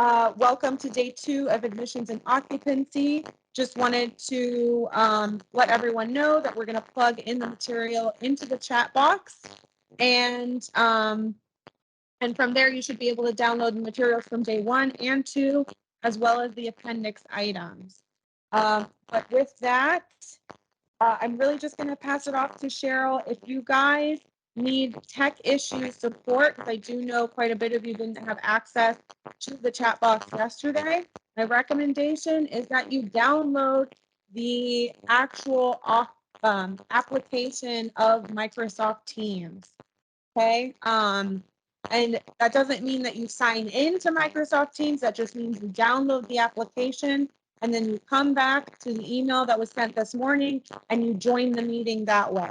Welcome to day 2 of admissions and occupancy. Just wanted to let everyone know that we're going to plug in the material into the chat box, and from there you should be able to download the materials from day 1 and 2, as well as the appendix items. But with that, I'm really just going to pass it off to Cheryl. If you guys need tech issue support, because I do know quite a bit of you didn't have access to the chat box yesterday, my recommendation is that you download the actual application of Microsoft Teams. Okay. And that doesn't mean that you sign into Microsoft Teams. That just means you download the application and then you come back to the email that was sent this morning and you join the meeting that way.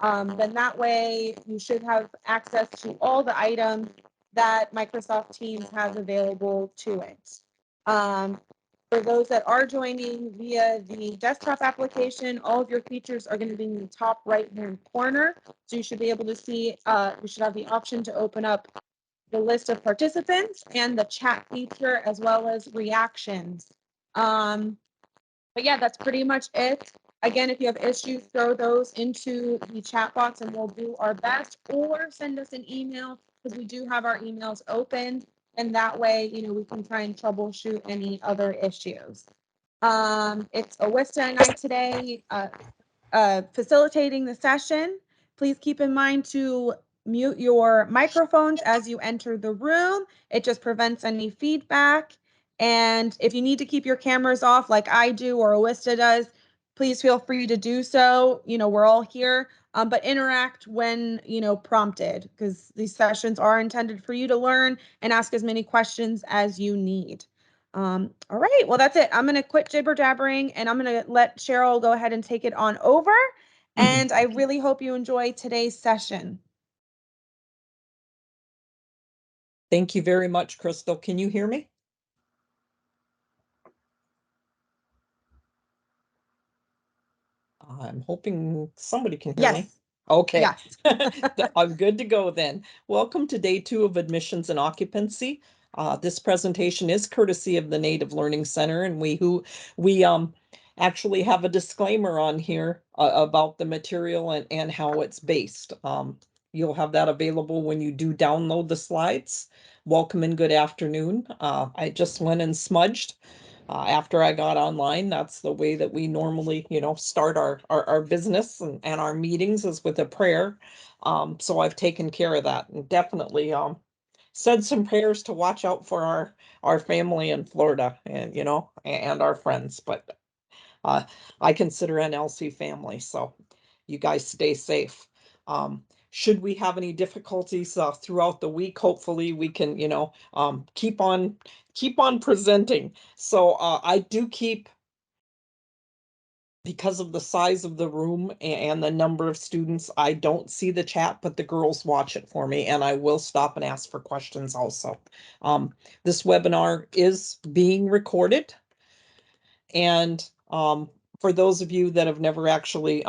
Then that way you should have access to all the items that Microsoft Teams has available to it. For those that are joining via the desktop application, all of your features are going to be in the top right-hand corner. So you should be able to see, you should have the option to open up the list of participants and the chat feature, as well as reactions. But yeah, that's pretty much it. Again, if you have issues, throw those into the chat box and we'll do our best, or send us an email, because we do have our emails open, and that way, we can try and troubleshoot any other issues. It's Awista and I today facilitating the session. Please keep in mind to mute your microphones as you enter the room. It just prevents any feedback. And if you need to keep your cameras off like I do or Awista does, please feel free to do so. We're all here, but interact when, prompted, because these sessions are intended for you to learn and ask as many questions as you need. All right, well, that's it. I'm going to quit jibber jabbering and I'm going to let Cheryl go ahead and take it on over. And I really hope you enjoy today's session. Thank you very much, Crystal. Can you hear me? I'm hoping somebody can hear me. Okay. Yes. I'm good to go then. Welcome to day 2 of admissions and occupancy. This presentation is courtesy of the Native Learning Center, and we actually have a disclaimer on here about the material and how it's based. You'll have that available when you do download the slides. Welcome and good afternoon. I just went and smudged after I got online. That's the way that we normally, start our business and our meetings, is with a prayer. So I've taken care of that, and definitely said some prayers to watch out for our family in Florida, and and our friends. But I consider NLC family, so you guys stay safe. Should we have any difficulties throughout the week, hopefully we can, keep on presenting. So I do keep, because of the size of the room and the number of students, I don't see the chat, but the girls watch it for me, and I will stop and ask for questions also. This webinar is being recorded, and for those of you that have never actually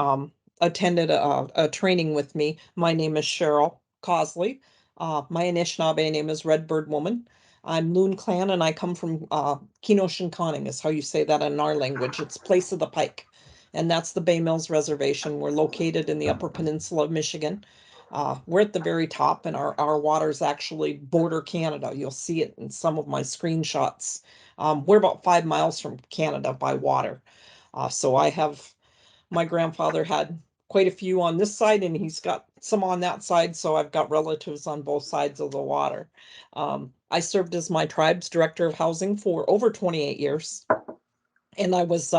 attended a training with me, my name is Cheryl Cosley. My Anishinaabe name is Redbird Woman. I'm Loon Clan, and I come from Kenoshinkoning, is how you say that in our language. It's Place of the Pike, and that's the Bay Mills Reservation. We're located in the Upper Peninsula of Michigan. We're at the very top, and our waters actually border Canada. You'll see it in some of my screenshots. We're about 5 miles from Canada by water. So my grandfather had quite a few on this side, and he's got some on that side. So I've got relatives on both sides of the water. I served as my tribe's director of housing for over 28 years. And I was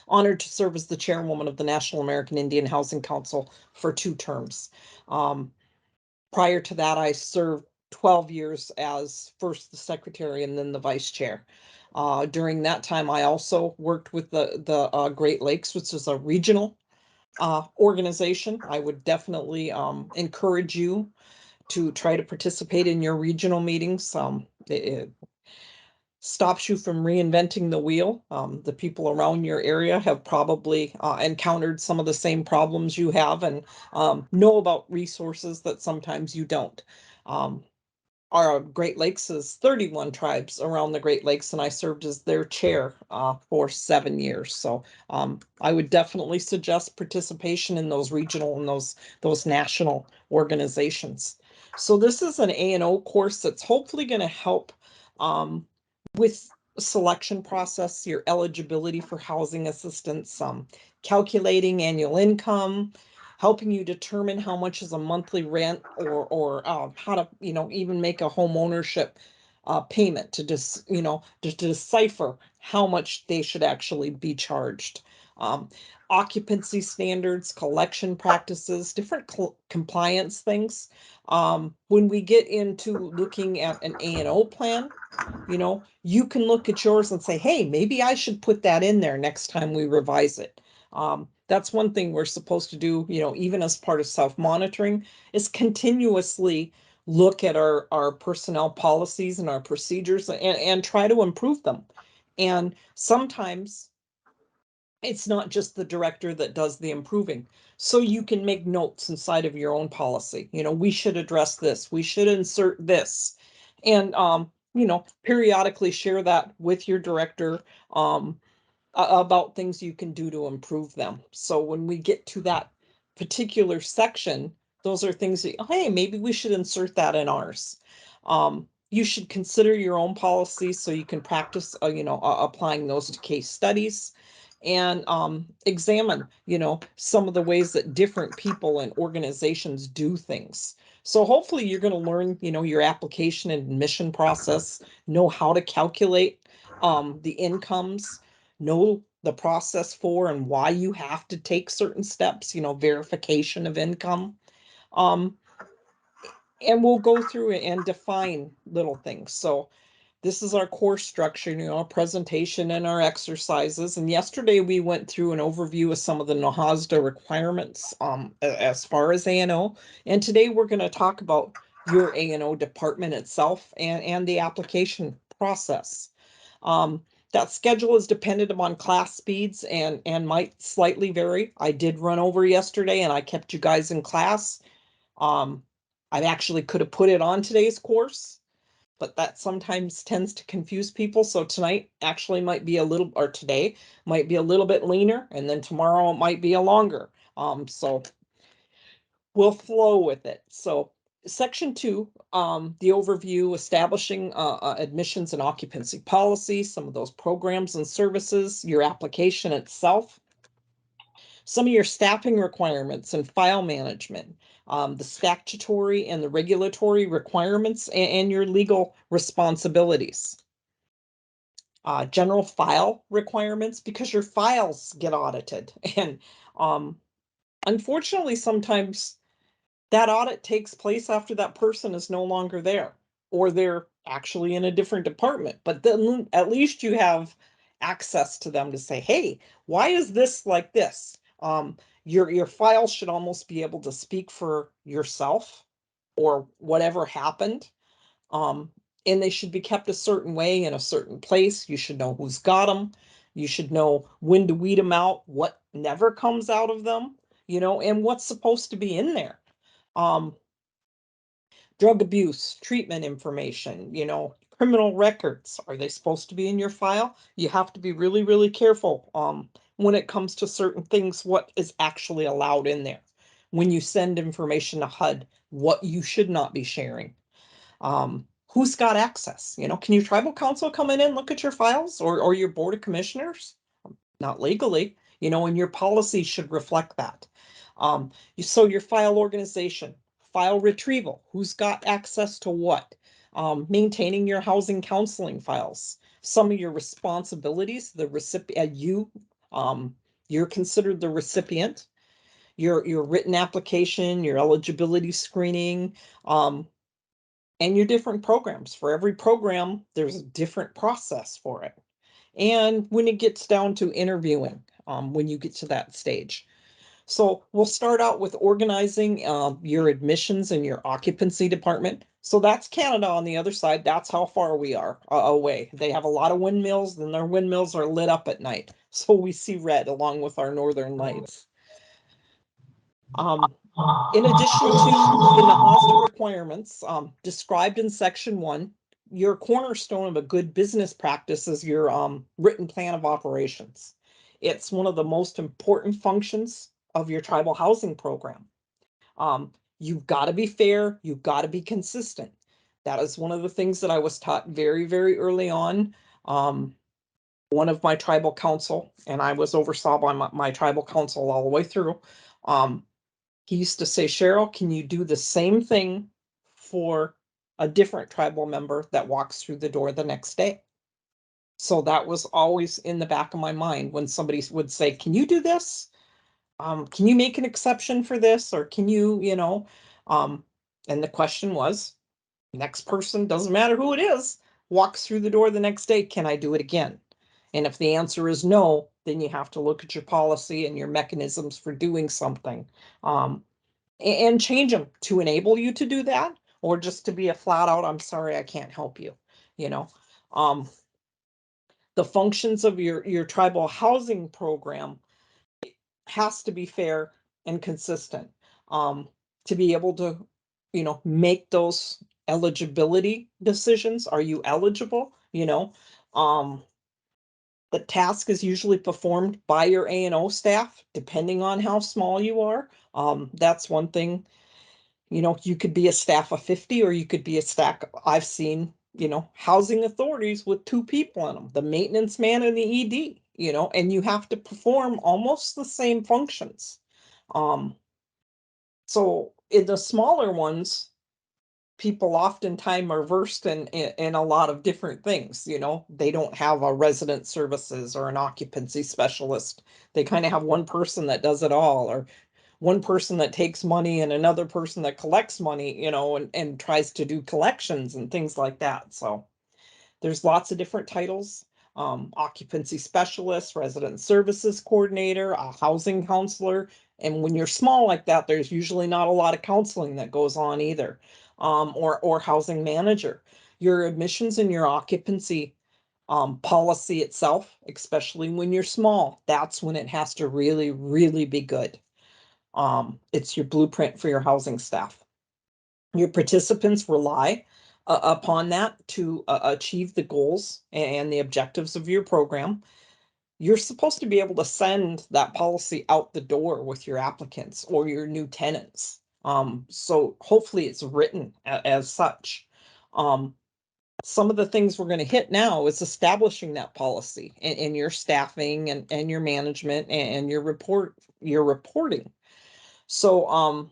honored to serve as the chairwoman of the National American Indian Housing Council for 2 terms. Prior to that, I served 12 years as first the secretary and then the vice chair. During that time, I also worked with the Great Lakes, which is a regional organization. I would definitely encourage you to try to participate in your regional meetings. It stops you from reinventing the wheel. The people around your area have probably encountered some of the same problems you have, and know about resources that sometimes you don't. our Great Lakes is 31 tribes around the Great Lakes, and I served as their chair for 7 years. So I would definitely suggest participation in those regional and those national organizations. So this is an A&O course that's hopefully going to help with selection process, your eligibility for housing assistance, calculating annual income, helping you determine how much is a monthly rent, or how to, even make a home ownership payment to just, to decipher how much they should actually be charged. Um, Occupancy standards, collection practices, different compliance things. When we get into looking at an A&O plan, you can look at yours and say, hey, maybe I should put that in there next time we revise it. That's one thing we're supposed to do, even as part of self-monitoring, is continuously look at our personnel policies and our procedures, and try to improve them. And sometimes it's not just the director that does the improving. So you can make notes inside of your own policy. We should address this. We should insert this. And, periodically share that with your director, about things you can do to improve them. So when we get to that particular section, those are things that, hey, maybe we should insert that in ours. You should consider your own policies so you can practice, applying those to case studies, and examine, some of the ways that different people and organizations do things. So hopefully you're going to learn, your application and admission process, know how to calculate the incomes, know the process for and why you have to take certain steps, verification of income. Um, and we'll go through it and define little things. So this is our course structure, presentation and our exercises. And yesterday we went through an overview of some of the NAHASDA requirements as far as A&O. And today we're going to talk about your A&O department itself, and the application process. That schedule is dependent upon class speeds and might slightly vary. I did run over yesterday and I kept you guys in class. I actually could have put it on today's course, but that sometimes tends to confuse people. So tonight actually might be today might be a little bit leaner, and then tomorrow it might be a longer. So we'll flow with it. So section 2, the overview, establishing admissions and occupancy policy, some of those programs and services, your application itself, some of your staffing requirements and file management, the statutory and the regulatory requirements, and your legal responsibilities. General file requirements, because your files get audited. And unfortunately, sometimes that audit takes place after that person is no longer there, or they're actually in a different department. But then at least you have access to them to say, hey, why is this like this? Your file should almost be able to speak for yourself or whatever happened. And they should be kept a certain way in a certain place. You should know who's got them. You should know when to weed them out, what never comes out of them, and what's supposed to be in there. Drug abuse, treatment information, criminal records. Are they supposed to be in your file? You have to be really, really careful when it comes to certain things, what is actually allowed in there. When you send information to HUD, what you should not be sharing. Who's got access? Can your tribal council come in and look at your files, or your board of commissioners? Not legally, and your policy should reflect that. So your file organization, file retrieval, who's got access to what? Maintaining your housing counseling files, some of your responsibilities, the recipient, you're considered the recipient, your written application, your eligibility screening, and your different programs. For every program, there's a different process for it. And when it gets down to interviewing, when you get to that stage. So we'll start out with organizing your admissions and your occupancy department. So that's Canada on the other side. That's how far we are away. They have a lot of windmills, and their windmills are lit up at night. So we see red along with our northern lights. In addition to the NAHASDA requirements described in section 1, your cornerstone of a good business practice is your written plan of operations. It's one of the most important functions of your tribal housing program. You've got to be fair, you've got to be consistent. That is one of the things that I was taught very, very early on. One of my tribal council, and I was oversaw by my tribal council all the way through. He used to say, Cheryl, can you do the same thing for a different tribal member that walks through the door the next day? So that was always in the back of my mind when somebody would say, can you do this? Can you make an exception for this? Or can you, and the question was, next person, doesn't matter who it is, walks through the door the next day, can I do it again? And if the answer is no, then you have to look at your policy and your mechanisms for doing something. And change them to enable you to do that, or just to be a flat out, I'm sorry, I can't help you. You know, the functions of your tribal housing program has to be fair and consistent, to be able to, make those eligibility decisions. Are you eligible? The task is usually performed by your A&O staff, depending on how small you are. That's one thing. You could be a staff of 50, or you could be a staff. I've seen, housing authorities with 2 people in them, the maintenance man and the ED, and you have to perform almost the same functions. So in the smaller ones, people oftentimes are versed in a lot of different things. They don't have a resident services or an occupancy specialist. They kind of have one person that does it all, or one person that takes money and another person that collects money, and tries to do collections and things like that. So there's lots of different titles. Occupancy specialist, resident services coordinator, a housing counselor. And when you're small like that, there's usually not a lot of counseling that goes on either. Or housing manager. Your admissions and your occupancy policy itself, especially when you're small, that's when it has to really, really be good. It's your blueprint for your housing staff. Your participants rely upon that to achieve the goals and the objectives of your program. You're supposed to be able to send that policy out the door with your applicants or your new tenants. So hopefully it's written as such. Some of the things we're going to hit now is establishing that policy and your staffing and your management and your reporting. So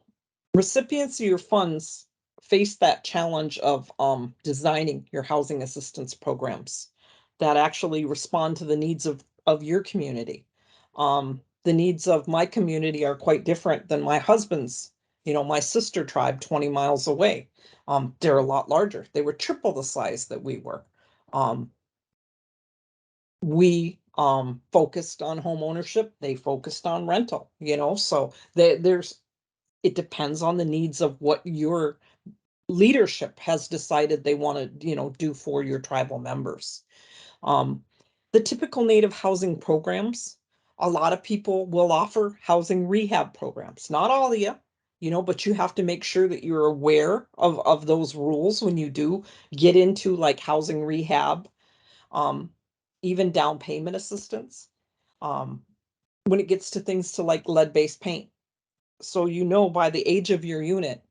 recipients of your funds face that challenge of designing your housing assistance programs that actually respond to the needs of your community. The needs of my community are quite different than my husband's, my sister tribe 20 miles away. They're a lot larger. They were triple the size that we were. We focused on home ownership. They focused on rental, so there's it depends on the needs of what your leadership has decided they want to, do for your tribal members. The typical native housing programs, a lot of people will offer housing rehab programs. Not all of you, but you have to make sure that you're aware of those rules when you do get into like housing rehab, um, even down payment assistance. When it gets to things to like lead-based paint, so by the age of your unit,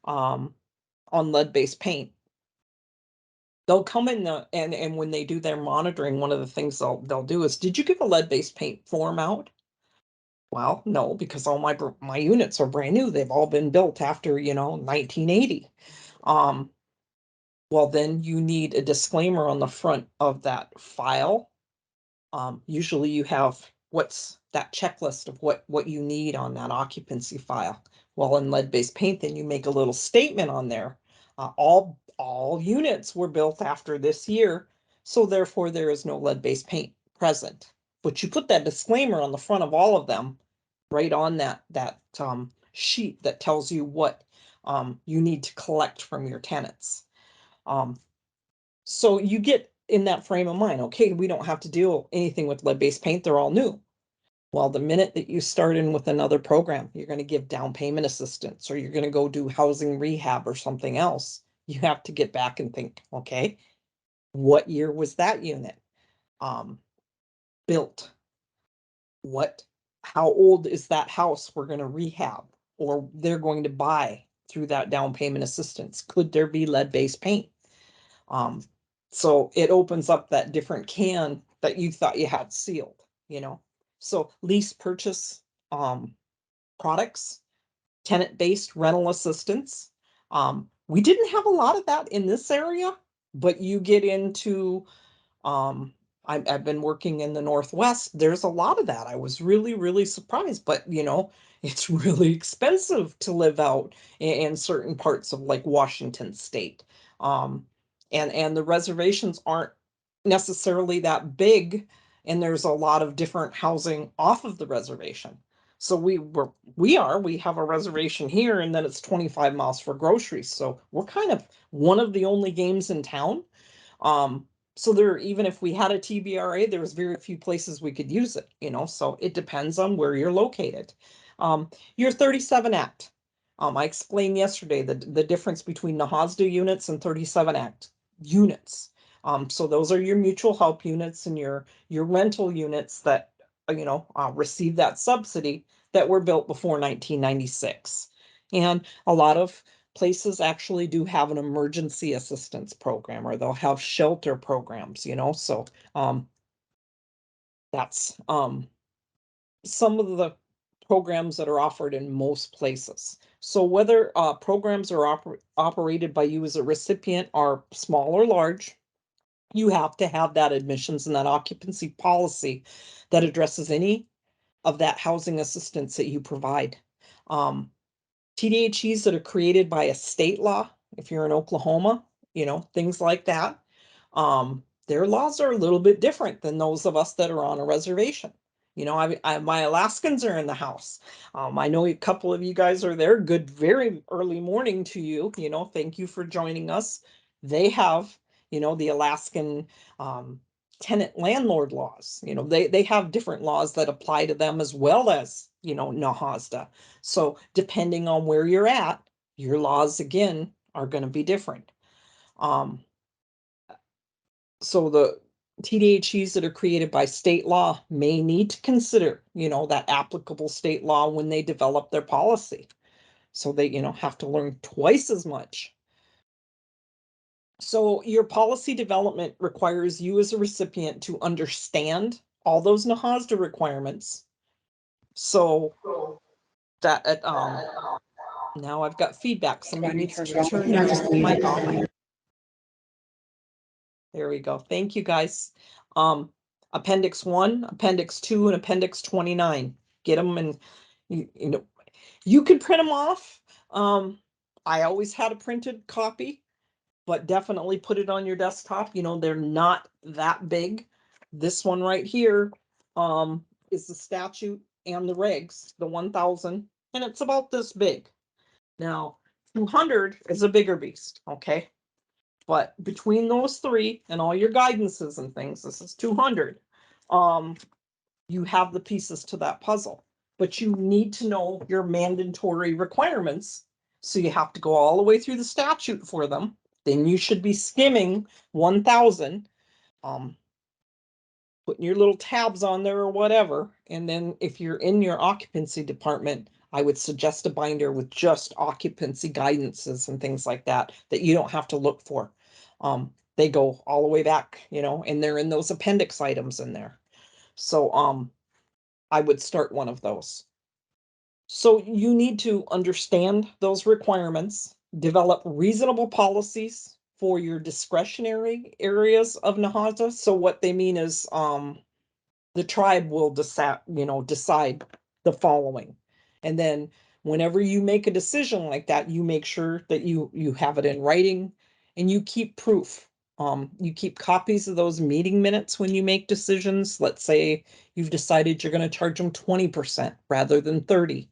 on lead-based paint, they'll come in and when they do their monitoring, one of the things they'll do is, did you give a lead-based paint form out? Well, no, because all my units are brand new. They've all been built after 1980. Well, then you need a disclaimer on the front of that file. Usually you have what's that checklist of what you need on that occupancy file. Well, in lead-based paint, then you make a little statement on there. All units were built after this year, so therefore there is no lead-based paint present. But you put that disclaimer on the front of all of them, right on that sheet that tells you what you need to collect from your tenants. So you get in that frame of mind, okay, we don't have to deal anything with lead-based paint, they're all new. Well, the minute that you start in with another program, you're going to give down payment assistance, or you're going to go do housing rehab or something else. You have to get back and think, okay, what year was that unit built? How old is that house we're going to rehab or they're going to buy through that down payment assistance? Could there be lead-based paint? Um, so it opens up that different can that you thought you had sealed, you know? So lease purchase products, tenant-based rental assistance. We didn't have a lot of that in this area, but you get into I've been working in the Northwest. There's a lot of that. I was really, really surprised, but it's really expensive to live out in certain parts of like Washington State. Um, and the reservations aren't necessarily that big, and there's a lot of different housing off of the reservation. So we have a reservation here, and then it's 25 miles for groceries. So we're kind of one of the only games in town. Um, so even if we had a TBRA, there was very few places we could use it, so it depends on where you're located. Your 37 Act. I explained yesterday the difference between NAHASDA units and 37 Act units. So those are your mutual help units and your rental units that, receive that subsidy that were built before 1996. And a lot of places actually do have an emergency assistance program, or they'll have shelter programs, so that's some of the programs that are offered in most places. So whether programs are operated by you as a recipient are small or large, you have to have that admissions and that occupancy policy that addresses any of that housing assistance that you provide. TDHEs that are created by a state law, if you're in Oklahoma, things like that. Their laws are a little bit different than those of us that are on a reservation. My Alaskans are in the house. I know a couple of you guys are there. Good, very early morning to you. Thank you for joining us. They have, the Alaskan tenant landlord laws. They have different laws that apply to them as well as, NAHASDA. So depending on where you're at, your laws again are going to be different. So the TDHEs that are created by state law may need to consider, that applicable state law when they develop their policy. So they, have to learn twice as much. So your policy development requires you as a recipient to understand all those NAHASDA requirements. So that now I've got feedback. Somebody needs to turn their mic off. There we go. Thank you, guys. Appendix 1, Appendix 2, and Appendix 29. Get them, and you can print them off. I always had a printed copy, but definitely put it on your desktop. They're not that big. This one right here is the statute and the regs, the 1000, and it's about this big. Now, 200 is a bigger beast, okay? But between those three and all your guidances and things, this is 200. You have the pieces to that puzzle, but you need to know your mandatory requirements. So you have to go all the way through the statute for them. Then you should be skimming 1000, putting your little tabs on there or whatever. And then if you're in your occupancy department, I would suggest a binder with just occupancy guidances and things like that you don't have to look for. They go all the way back, and they're in those appendix items in there. So I would start one of those. So you need to understand those requirements, develop reasonable policies for your discretionary areas of NAHASDA. So what they mean is the tribe will decide the following. And then whenever you make a decision like that, you make sure that you have it in writing and you keep proof. You keep copies of those meeting minutes when you make decisions. Let's say you've decided you're going to charge them 20% rather than 30.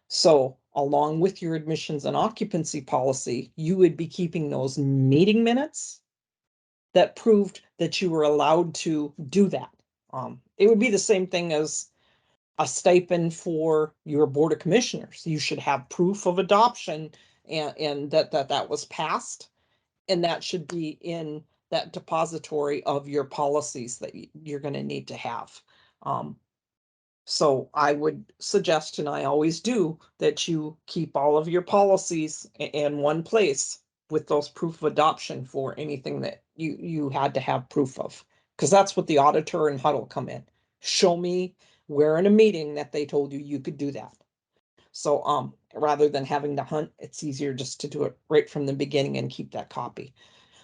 So along with your admissions and occupancy policy, you would be keeping those meeting minutes that proved that you were allowed to do that. It would be the same thing as a stipend for your board of commissioners. You should have proof of adoption and that was passed. And that should be in that depository of your policies that you're going to need to have. So I would suggest, and I always do, that you keep all of your policies in one place with those proof of adoption for anything that you had to have proof of. Because that's what the auditor and HUD will come in. Show me where in a meeting that they told you could do that. So rather than having to hunt, it's easier just to do it right from the beginning and keep that copy.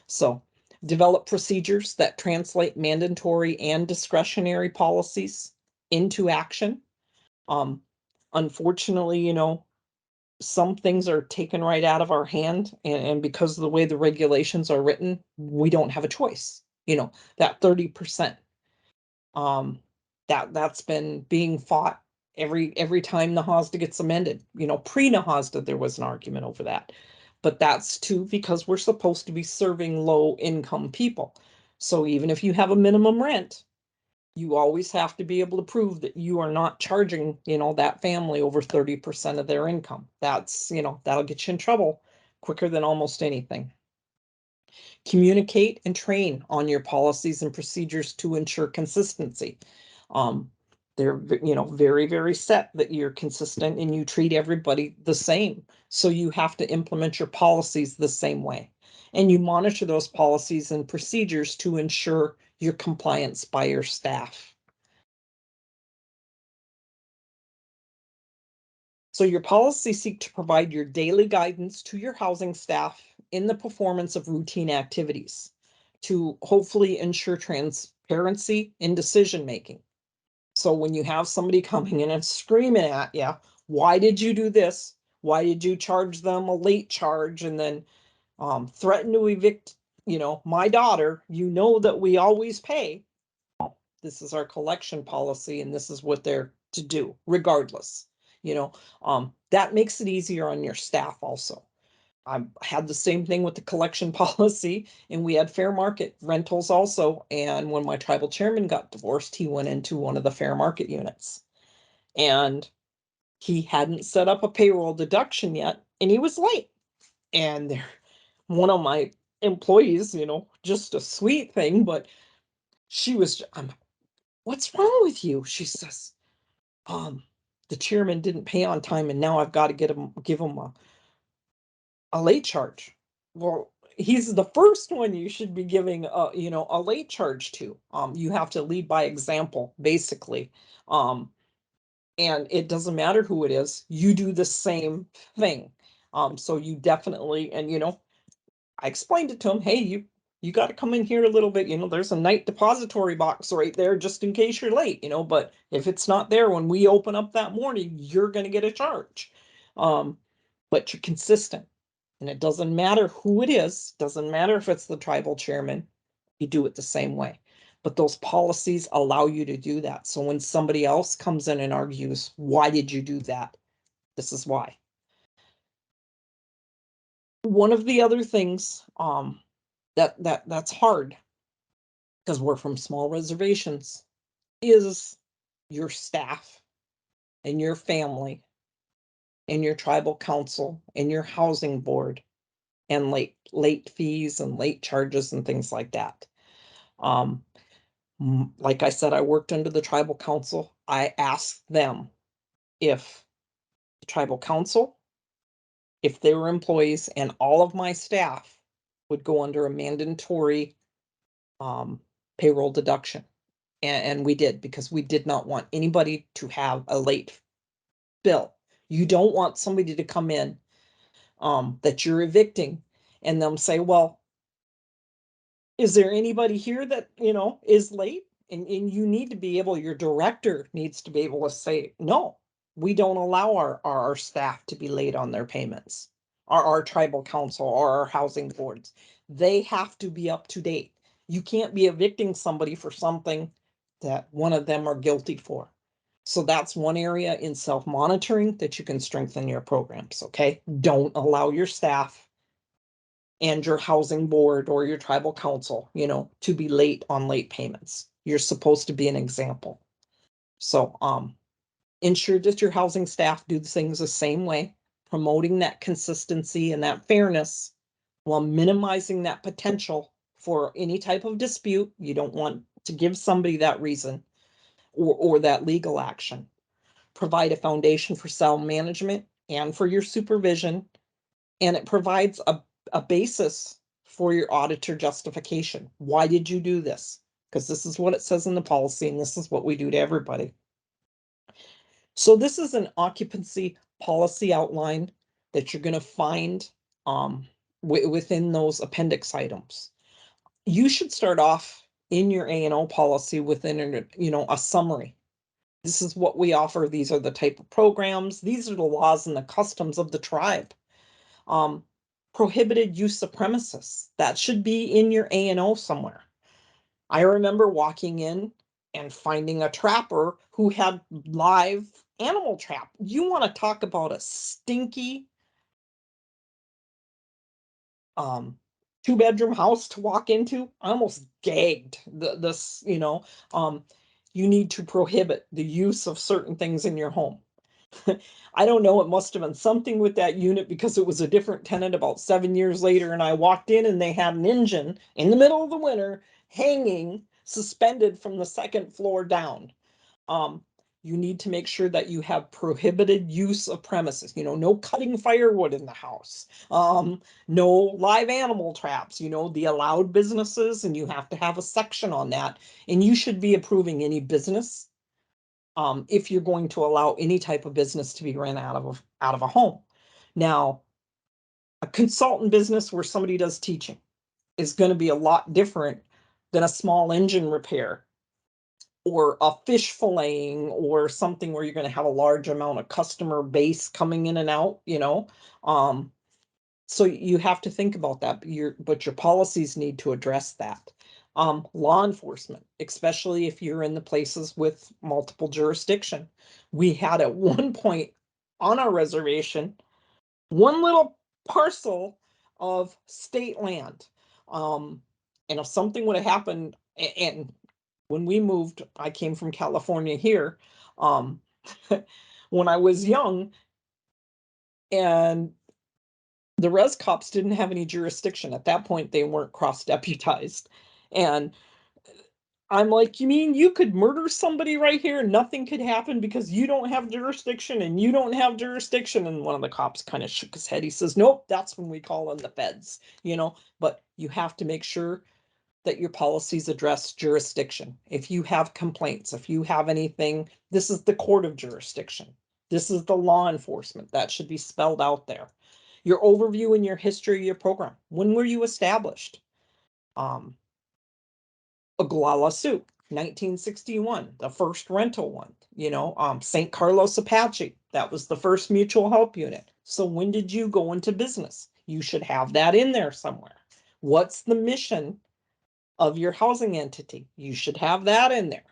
So develop procedures that translate mandatory and discretionary policies into action. Unfortunately, some things are taken right out of our hand, and because of the way the regulations are written, we don't have a choice. That 30%. That's been being fought every time NAHASDA gets amended. Pre-NAHASDA, there was an argument over that. But that's too because we're supposed to be serving low income people. So even if you have a minimum rent, you always have to be able to prove that you are not charging, that family over 30% of their income. That'll get you in trouble quicker than almost anything. Communicate and train on your policies and procedures to ensure consistency. They're, very, very set that you're consistent and you treat everybody the same. So you have to implement your policies the same way. And you monitor those policies and procedures to ensure your compliance by your staff. So your policies seek to provide your daily guidance to your housing staff in the performance of routine activities to hopefully ensure transparency in decision making. So when you have somebody coming in and screaming at you, why did you do this? Why did you charge them a late charge and then threaten to evict, my daughter? That we always pay. This is our collection policy and this is what they're to do regardless. That makes it easier on your staff also. I had the same thing with the collection policy, and we had fair market rentals also. And when my tribal chairman got divorced, he went into one of the fair market units and he hadn't set up a payroll deduction yet, and he was late. And one of my employees, just a sweet thing, but she was, what's wrong with you? She says, the chairman didn't pay on time, and now I've got to give him a late charge. Well, he's the first one you should be giving a late charge to. You have to lead by example, basically. And it doesn't matter who it is, you do the same thing. So you definitely, and I explained it to him, hey, you got to come in here a little bit, there's a night depository box right there just in case you're late, but if it's not there when we open up that morning, you're going to get a charge. But you're consistent. And it doesn't matter who it is, doesn't matter if it's the tribal chairman, you do it the same way. But those policies allow you to do that. So when somebody else comes in and argues, why did you do that? This is why. One of the other things that's hard, because we're from small reservations, is your staff and your family and your tribal council and your housing board and late fees and late charges and things like that. Like I said, I worked under the tribal council. I asked them if the tribal council, if they were employees, and all of my staff would go under a mandatory payroll deduction. And we did, because we did not want anybody to have a late bill. You don't want somebody to come in that you're evicting and them say, well, is there anybody here that, is late? And you need to be able, your director needs to be able to say, no, we don't allow our staff to be late on their payments. Our tribal council or our housing boards, they have to be up to date. You can't be evicting somebody for something that one of them are guilty for. So that's one area in self-monitoring that you can strengthen your programs, okay? Don't allow your staff and your housing board or your tribal council, to be late on late payments. You're supposed to be an example. So, Ensure that your housing staff do things the same way, promoting that consistency and that fairness while minimizing that potential for any type of dispute. You don't want to give somebody that reason or that legal action. Provide a foundation for sound management and for your supervision, and it provides a basis for your auditor justification. Why did you do this? Because this is what it says in the policy, and this is what we do to everybody. So this is an occupancy policy outline that you're going to find within those appendix items. You should start off in your A&O policy within a summary. This is what we offer. These are the type of programs. These are the laws and the customs of the tribe. Prohibited use of premises. That should be in your A&O somewhere. I remember walking in and finding a trapper who had live animal trap. You want to talk about a stinky 2-bedroom house to walk into? I almost gagged. You need to prohibit the use of certain things in your home. I don't know, it must have been something with that unit because it was a different tenant about 7 years later, and I walked in and they had an engine in the middle of the winter hanging suspended from the second floor down. You need to make sure that you have prohibited use of premises, no cutting firewood in the house, no live animal traps, the allowed businesses, and you have to have a section on that. And you should be approving any business if you're going to allow any type of business to be ran out of a home. Now, a consultant business where somebody does teaching is going to be a lot different than a small engine repair or a fish filleting or something where you're going to have a large amount of customer base coming in and out, so you have to think about that, but your policies need to address that. Law enforcement, especially if you're in the places with multiple jurisdiction. We had at one point on our reservation, one little parcel of state land. And if something would have happened, and when we moved, I came from California here, when I was young, and the res cops didn't have any jurisdiction. At that point, they weren't cross-deputized. And I'm like, you mean you could murder somebody right here and nothing could happen because you don't have jurisdiction and you don't have jurisdiction? And one of the cops kind of shook his head. He says, nope, that's when we call in the feds, but you have to make sure that your policies address jurisdiction. If you have complaints, if you have anything, this is the court of jurisdiction. This is the law enforcement. That should be spelled out there. Your overview and your history of your program. When were you established? Oglala Sioux, 1961, the first rental one. St. Carlos Apache, that was the first mutual help unit. So when did you go into business? You should have that in there somewhere. What's the mission of your housing entity? You should have that in there.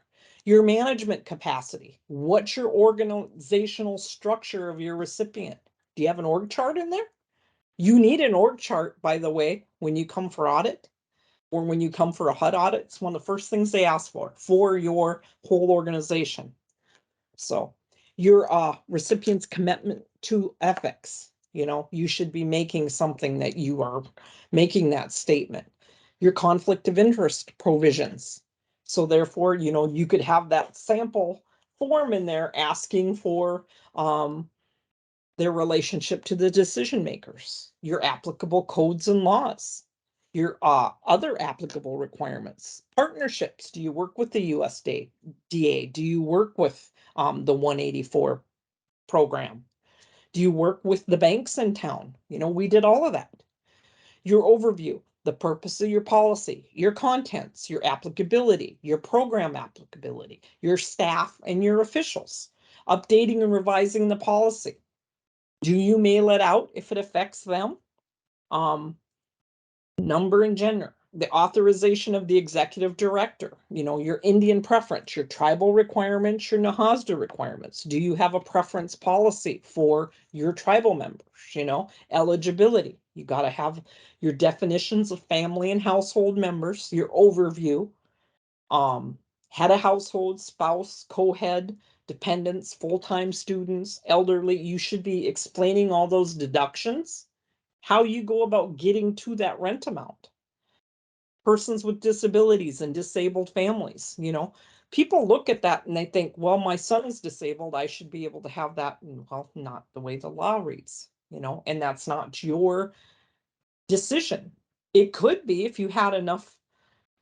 Your management capacity. What's your organizational structure of your recipient? Do you have an org chart in there? You need an org chart, by the way, when you come for audit or when you come for a HUD audit. It's one of the first things they ask for your whole organization. So your recipient's commitment to ethics, you should be making something that you are making that statement. Your conflict of interest provisions. So therefore, you could have that sample form in there asking for their relationship to the decision makers, your applicable codes and laws, your other applicable requirements, partnerships. Do you work with the USDA? Do you work with the 184 program? Do you work with the banks in town? We did all of that. Your overview, the purpose of your policy, your contents, your applicability, your program applicability, your staff and your officials, updating and revising the policy. Do you mail it out if it affects them? Number and gender, the authorization of the executive director, your Indian preference, your tribal requirements, your NAHASDA requirements. Do you have a preference policy for your tribal members? Eligibility. You got to have your definitions of family and household members, your overview, head of household, spouse, co-head, dependents, full-time students, elderly. You should be explaining all those deductions, how you go about getting to that rent amount. Persons with disabilities and disabled families, people look at that and they think, well, my son is disabled, I should be able to have that. Well, not the way the law reads, and that's not your decision. It could be if you had enough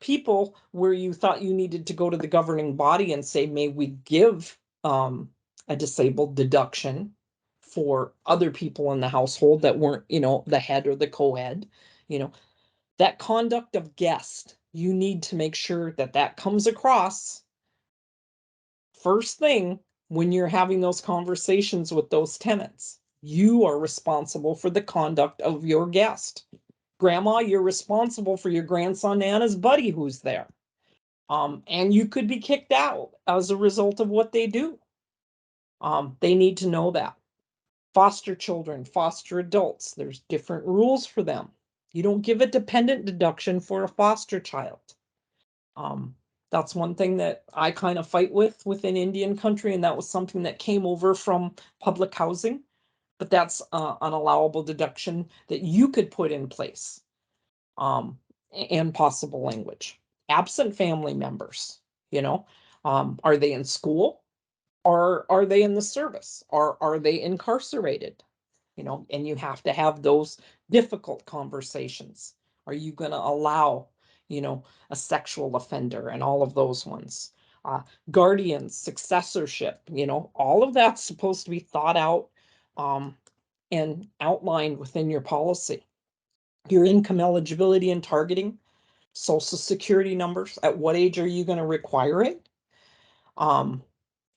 people where you thought you needed to go to the governing body and say, may we give a disabled deduction for other people in the household that weren't, the head or the co-head, that conduct of guest, you need to make sure that that comes across first thing when you're having those conversations with those tenants. You are responsible for the conduct of your guest. Grandma, you're responsible for your grandson Nana's buddy who's there. And you could be kicked out as a result of what they do. They need to know that. Foster children, foster adults, there's different rules for them. You don't give a dependent deduction for a foster child. That's one thing that I kind of fight with within Indian country, and that was something that came over from public housing, but that's an allowable deduction that you could put in place, and possible language. Absent family members, are they in school? Or are they in the service? Or are they incarcerated? And you have to have those difficult conversations. Are you going to allow, a sexual offender and all of those ones? Guardians, successorship, all of that's supposed to be thought out and outlined within your policy. Your income eligibility and targeting, social security numbers, at what age are you going to require it?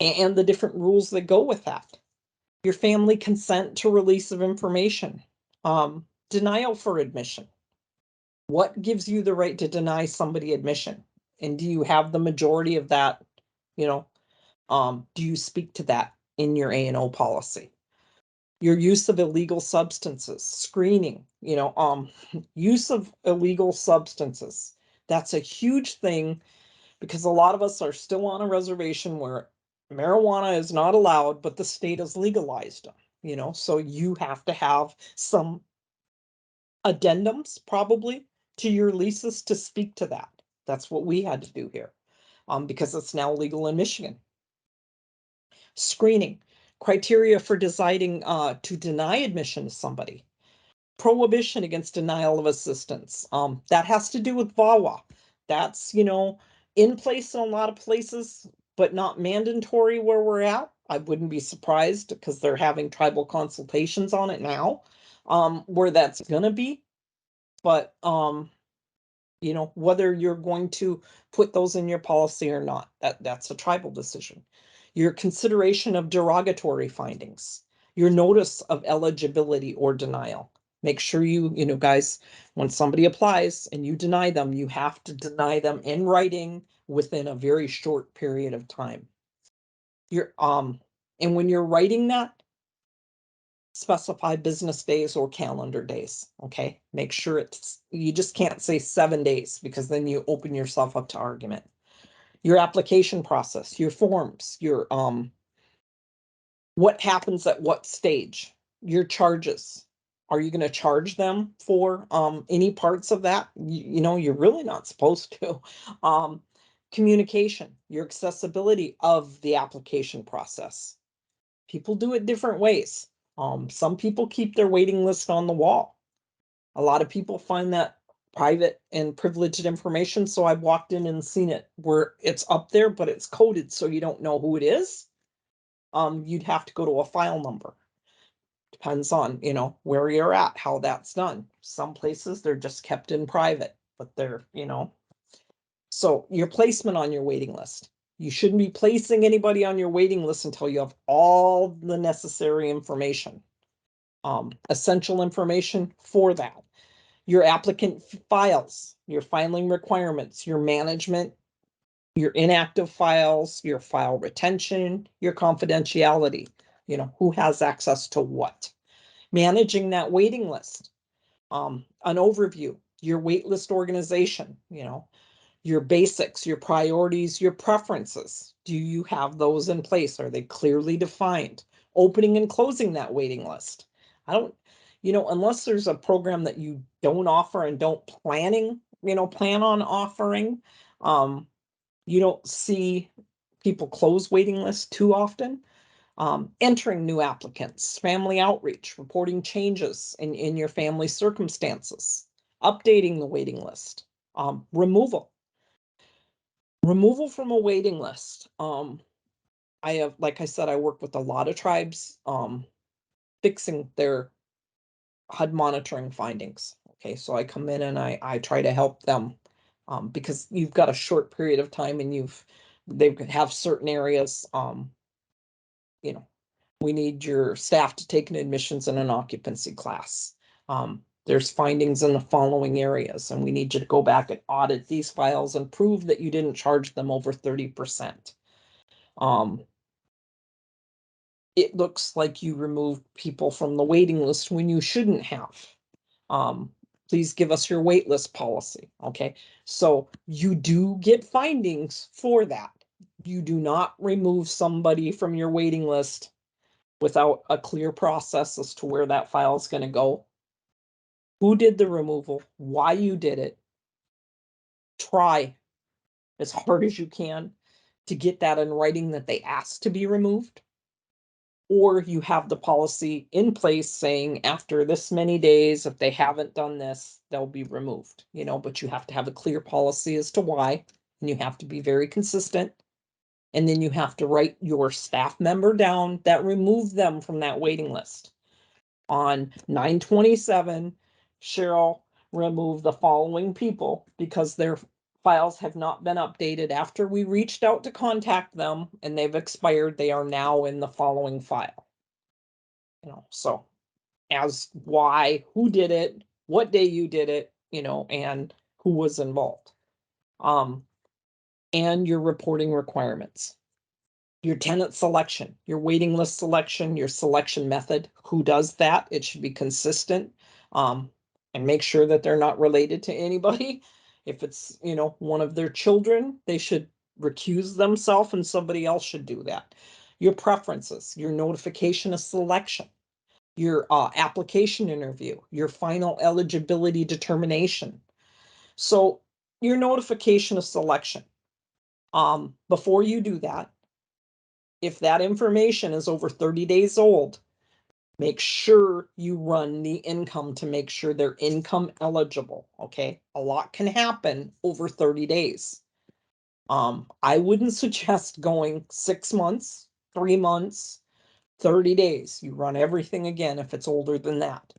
And the different rules that go with that. Your family consent to release of information, denial for admission. What gives you the right to deny somebody admission? And do you have the majority of that? Do you speak to that in your A&O policy? Your use of illegal substances, screening, use of illegal substances. That's a huge thing because a lot of us are still on a reservation where marijuana is not allowed, but the state has legalized them, so you have to have some addendums probably to your leases to speak to that. That's what we had to do here, because it's now legal in Michigan. Screening, criteria for deciding to deny admission to somebody. Prohibition against denial of assistance. That has to do with VAWA. That's, in place in a lot of places, but not mandatory where we're at. I wouldn't be surprised because they're having tribal consultations on it now, where that's gonna be. But whether you're going to put those in your policy or not, that's a tribal decision. Your consideration of derogatory findings, your notice of eligibility or denial. Make sure you guys, when somebody applies and you deny them, you have to deny them in writing within a very short period of time. And when you're writing that, specify business days or calendar days. Okay. Make sure you just can't say 7 days because then you open yourself up to argument. Your application process, your forms, your, what happens at what stage, your charges. Are you going to charge them for, any parts of that? You're really not supposed to. Communication, your accessibility of the application process. People do it different ways. Some people keep their waiting list on the wall. A lot of people find that private and privileged information. So I've walked in and seen it where it's up there, but it's coded so you don't know who it is. You'd have to go to a file number. Depends on, where you're at, how that's done. Some places they're just kept in private, but they're, So your placement on your waiting list. You shouldn't be placing anybody on your waiting list until you have all the necessary information. Essential information for that. Your applicant files, your filing requirements, your management, your inactive files, your file retention, your confidentiality, who has access to what. Managing that waiting list. An overview, your wait list organization, Your basics, your priorities, your preferences. Do you have those in place? Are they clearly defined? Opening and closing that waiting list. I don't, unless there's a program that you don't offer and don't plan on offering, you don't see people close waiting lists too often. Entering new applicants, family outreach, reporting changes in your family circumstances, updating the waiting list, removal from a waiting list. I have, like I said, I work with a lot of tribes, fixing their HUD monitoring findings. Okay, so I come in and I try to help them, because you've got a short period of time and they have certain areas, you know, we need your staff to take an admissions and an occupancy class. There's findings in the following areas, and we need you to go back and audit these files and prove that you didn't charge them over 30%. It looks like you removed people from the waiting list when you shouldn't have. Please give us your wait list policy. Okay, so you do get findings for that. You do not remove somebody from your waiting list without a clear process as to where that file is going to go, who did the removal, why you did it. Try as hard as you can to get that in writing that they asked to be removed. Or you have the policy in place saying after this many days, if they haven't done this, they'll be removed, but you have to have a clear policy as to why, and you have to be very consistent. And then you have to write your staff member down that removed them from that waiting list. On 9/27, Cheryl removed the following people because their files have not been updated after we reached out to contact them and they've expired. They are now in the following file. So as why, who did it, what day you did it, and who was involved. And your reporting requirements. Your tenant selection, your waiting list selection, your selection method, who does that? It should be consistent, and make sure that they're not related to anybody. If it's, one of their children, they should recuse themselves and somebody else should do that. Your preferences, your notification of selection, your application interview, your final eligibility determination. So your notification of selection, before you do that, if that information is over 30 days old, make sure you run the income to make sure they're income eligible. Okay. A lot can happen over 30 days. I wouldn't suggest going 6 months, 3 months, 30 days. You run everything again if it's older than that.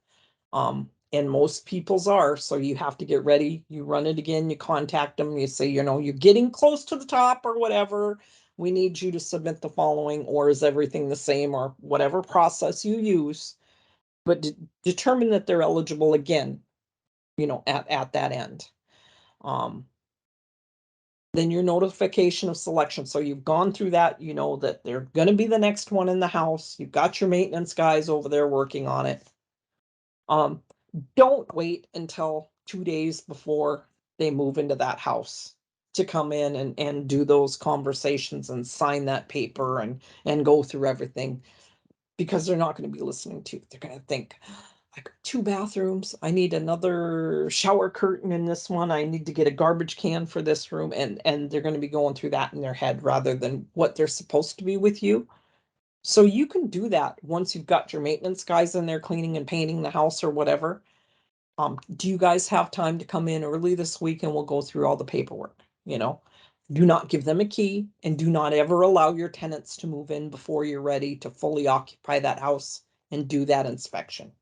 And most people's are, so you have to get ready. You run it again, you contact them, you say, you're getting close to the top or whatever. We need you to submit the following, or is everything the same, or whatever process you use, but determine that they're eligible again, at that end. Then your notification of selection. So you've gone through that, that they're going to be the next one in the house. You've got your maintenance guys over there working on it. Don't wait until 2 days before they move into that house to come in and do those conversations and sign that paper and go through everything, because they're not going to be listening to you. They're going to think, I got 2 bathrooms. I need another shower curtain in this one. I need to get a garbage can for this room. And they're going to be going through that in their head rather than what they're supposed to be with you. So you can do that once you've got your maintenance guys in there cleaning and painting the house or whatever. Do you guys have time to come in early this week and we'll go through all the paperwork? Do not give them a key, and do not ever allow your tenants to move in before you're ready to fully occupy that house and do that inspection.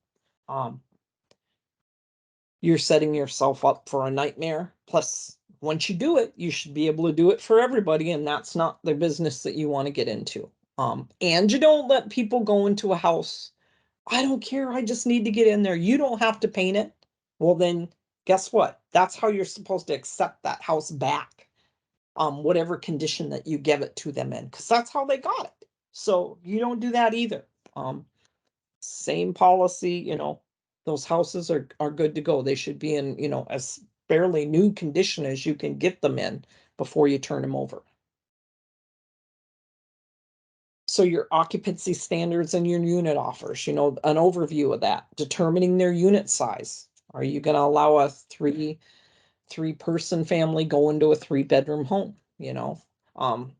You're setting yourself up for a nightmare. Plus, once you do it, you should be able to do it for everybody, and that's not the business that you want to get into. And you don't let people go into a house. I don't care. I just need to get in there. You don't have to paint it. Well, then guess what? That's how you're supposed to accept that house back. Whatever condition that you give it to them in, because that's how they got it. So you don't do that either. Same policy, those houses are good to go. They should be in, as fairly new condition as you can get them in before you turn them over. So your occupancy standards and your unit offers, an overview of that, determining their unit size. Are you going to allow a three-person family go into a 3-bedroom home?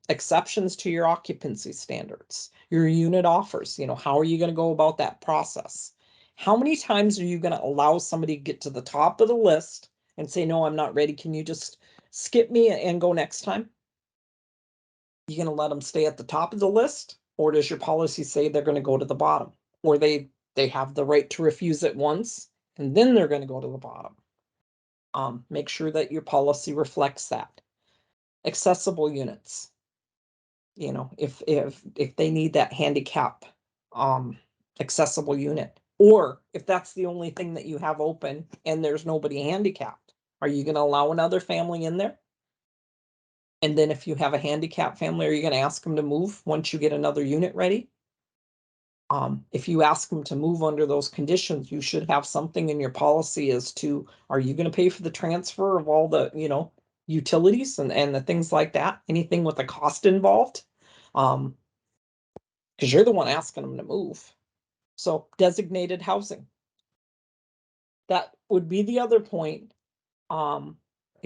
Exceptions to your occupancy standards, your unit offers, how are you going to go about that process? How many times are you going to allow somebody to get to the top of the list and say, no, I'm not ready. Can you just skip me and go next time? You going to let them stay at the top of the list? Or does your policy say they're going to go to the bottom? Or they have the right to refuse it once, and then they're going to go to the bottom. Make sure that your policy reflects that. Accessible units. If they need that handicap accessible unit, or if that's the only thing that you have open and there's nobody handicapped, are you going to allow another family in there? And then if you have a handicapped family, are you going to ask them to move once you get another unit ready? If you ask them to move under those conditions, you should have something in your policy as to, are you going to pay for the transfer of all the, utilities and the things like that? Anything with a cost involved? Because you're the one asking them to move. So designated housing. That would be the other point.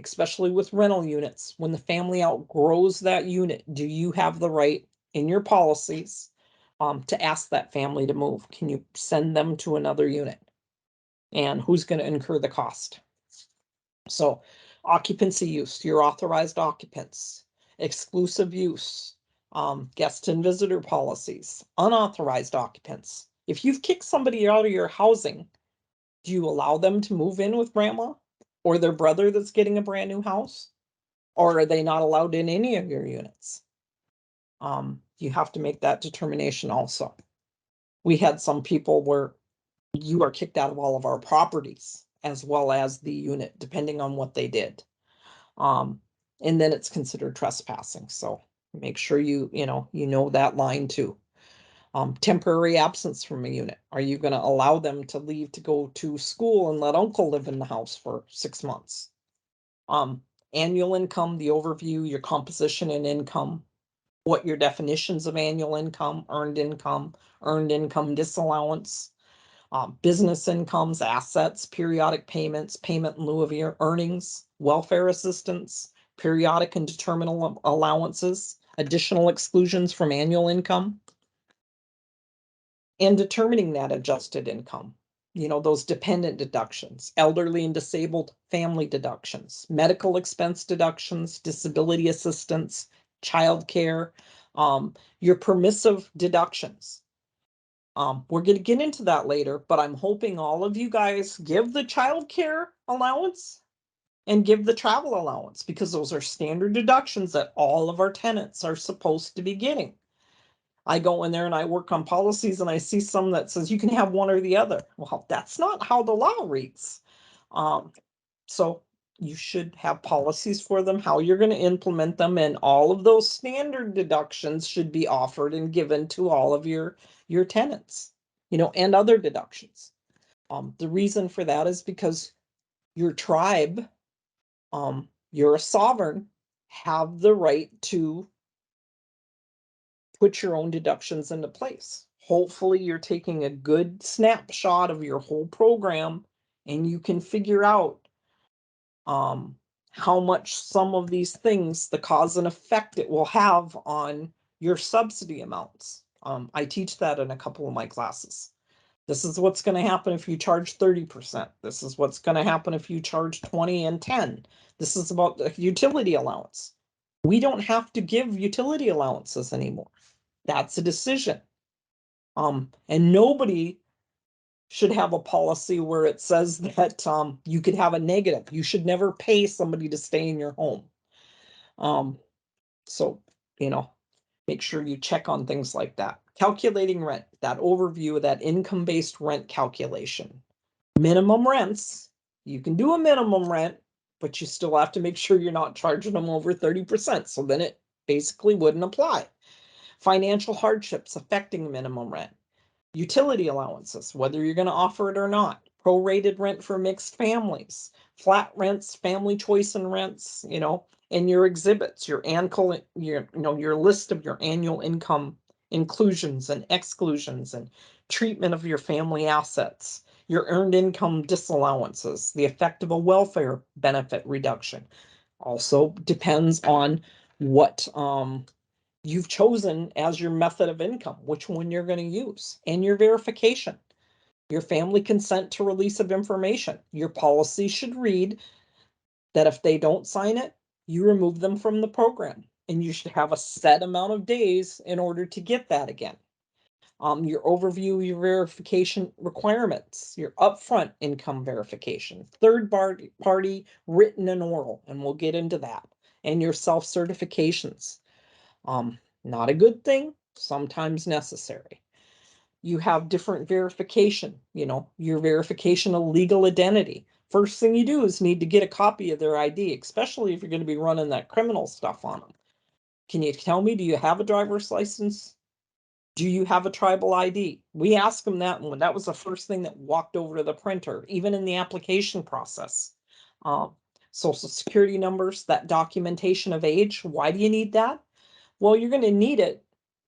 Especially with rental units, when the family outgrows that unit, do you have the right in your policies to ask that family to move? Can you send them to another unit? And who's going to incur the cost? So occupancy use, your authorized occupants, exclusive use, guest and visitor policies, unauthorized occupants. If you've kicked somebody out of your housing, do you allow them to move in with grandma or their brother that's getting a brand new house? Or are they not allowed in any of your units? You have to make that determination also. We had some people where you are kicked out of all of our properties as well as the unit, depending on what they did. And then it's considered trespassing. So make sure you know that line too. Temporary absence from a unit. Are you going to allow them to leave to go to school and let uncle live in the house for 6 months? Annual income, the overview, your composition and income, what your definitions of annual income, earned income disallowance, business incomes, assets, periodic payments, payment in lieu of your earnings, welfare assistance, periodic and determinable allowances, additional exclusions from annual income, and determining that adjusted income. Those dependent deductions, elderly and disabled family deductions, medical expense deductions, disability assistance, childcare, your permissive deductions. We're going to get into that later, but I'm hoping all of you guys give the childcare allowance and give the travel allowance, because those are standard deductions that all of our tenants are supposed to be getting. I go in there and I work on policies and I see some that says you can have one or the other. Well, that's not how the law reads. So you should have policies for them, how you're going to implement them, and all of those standard deductions should be offered and given to all of your tenants, and other deductions. The reason for that is because your tribe, you're a sovereign, have the right to put your own deductions into place. Hopefully you're taking a good snapshot of your whole program and you can figure out how much some of these things, the cause and effect it will have on your subsidy amounts. I teach that in a couple of my classes. This is what's going to happen if you charge 30%. This is what's going to happen if you charge 20 and 10. This is about the utility allowance. We don't have to give utility allowances anymore. That's a decision. And nobody should have a policy where it says that you could have a negative. You should never pay somebody to stay in your home. So, make sure you check on things like that. Calculating rent, that overview of that income-based rent calculation. Minimum rents, you can do a minimum rent, but you still have to make sure you're not charging them over 30%. So then it basically wouldn't apply. Financial hardships affecting minimum rent. Utility allowances, whether you're going to offer it or not. Prorated rent for mixed families. flat rents, family choice and rents, and your exhibits, your list of your annual income inclusions and exclusions and treatment of your family assets, your earned income disallowances, the effect of a welfare benefit reduction. Also depends on what you've chosen as your method of income, which one you're going to use, and your verification, your family consent to release of information. Your policy should read that if they don't sign it, you remove them from the program, and you should have a set amount of days in order to get that again. Your overview, your verification requirements, your upfront income verification, third party written and oral, and we'll get into that, and your self-certifications. Not a good thing, sometimes necessary. You have different verification, your verification of legal identity. First thing you do is need to get a copy of their ID, especially if you're going to be running that criminal stuff on them. Can you tell me, do you have a driver's license? Do you have a tribal ID? We asked them that, and that was the first thing that walked over to the printer, even in the application process. Social security numbers, that documentation of age. Why do you need that? Well, you're going to need it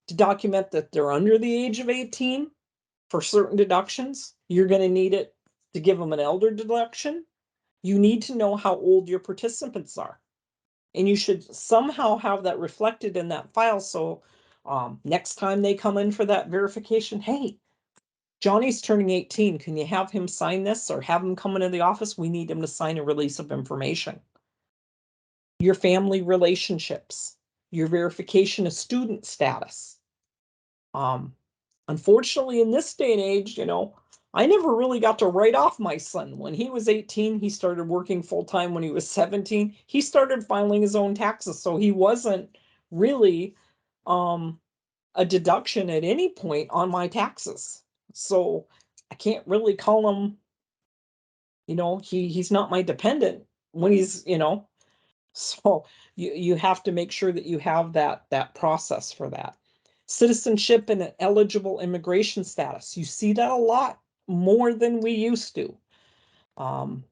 to document that they're under the age of 18 for certain deductions. You're going to need it to give them an elder deduction. You need to know how old your participants are. And you should somehow have that reflected in that file. So next time they come in for that verification, hey, Johnny's turning 18. Can you have him sign this, or have him come into the office? We need him to sign a release of information. Your family relationships, your verification of student status. Unfortunately, in this day and age, I never really got to write off my son. When he was 18, he started working full time. When he was 17, he started filing his own taxes. So he wasn't really a deduction at any point on my taxes. So I can't really call him, he's not my dependent when he's, so you have to make sure that you have that process for that. Citizenship and eligible immigration status. You see that a lot more than we used to. I'm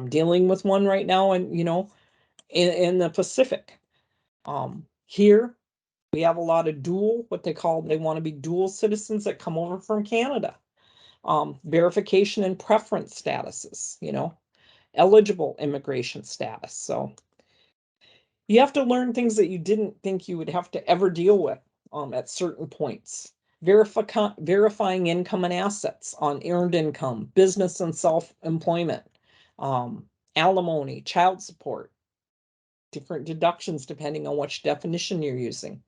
dealing with one right now, and in the Pacific. Here we have a lot of they want to be dual citizens that come over from Canada. Verification and preference statuses, eligible immigration status. So you have to learn things that you didn't think you would have to ever deal with at certain points. Verifying income and assets on earned income, business and self-employment, alimony, child support, different deductions depending on which definition you're using,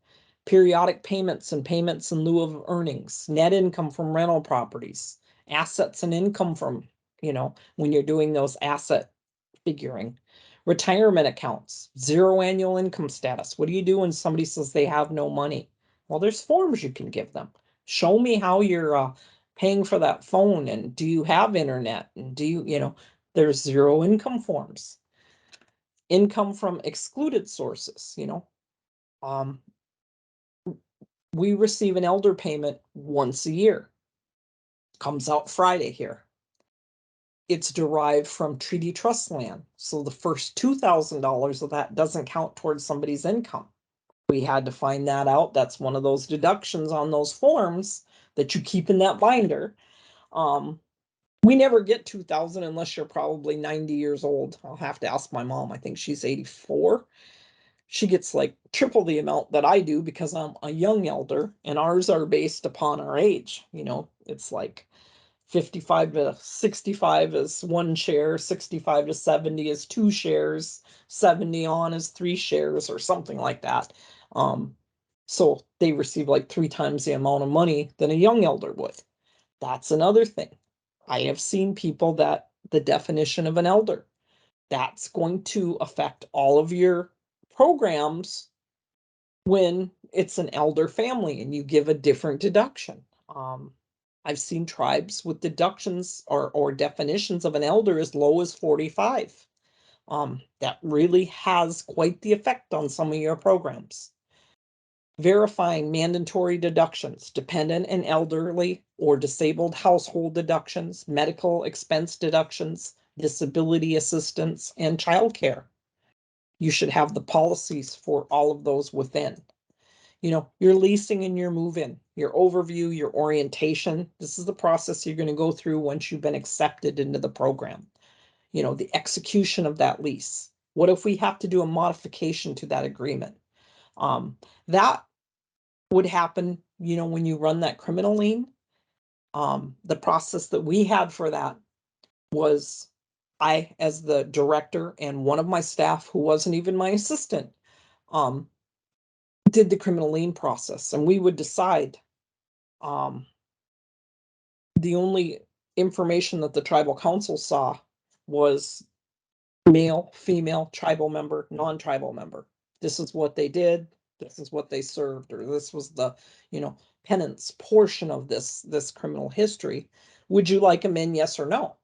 periodic payments and payments in lieu of earnings, net income from rental properties, assets and income from, when you're doing those asset figuring. Retirement accounts, zero annual income status. What do you do when somebody says they have no money? Well, there's forms you can give them. Show me how you're paying for that phone, and do you have internet, and do you, there's zero income forms. Income from excluded sources, we receive an elder payment once a year. Comes out Friday here. It's derived from treaty trust land. So the first $2,000 of that doesn't count towards somebody's income. We had to find that out. That's one of those deductions on those forms that you keep in that binder. We never get 2,000 unless you're probably 90 years old. I'll have to ask my mom. I think she's 84. She gets like triple the amount that I do because I'm a young elder, and ours are based upon our age. It's like 55 to 65 is 1 share, 65 to 70 is 2 shares, 70 on is 3 shares, or something like that. So they receive like 3 times the amount of money than a young elder would. That's another thing. I have seen people that the definition of an elder, that's going to affect all of your programs when it's an elder family and you give a different deduction. I've seen tribes with deductions or definitions of an elder as low as 45. That really has quite the effect on some of your programs. Verifying mandatory deductions, dependent and elderly or disabled household deductions, medical expense deductions, disability assistance, and childcare. You should have the policies for all of those within. Your leasing and your move-in, your overview, your orientation. This is the process you're going to go through once you've been accepted into the program. The execution of that lease. What if we have to do a modification to that agreement? That would happen, when you run that criminal lien. The process that we had for that was I, as the director, and one of my staff, who wasn't even my assistant, did the criminal lien process, and we would decide. The only information that the tribal council saw was male, female, tribal member, non-tribal member. This is what they did. This is what they served, or this was the, penance portion of this criminal history. Would you like them in? Yes or no?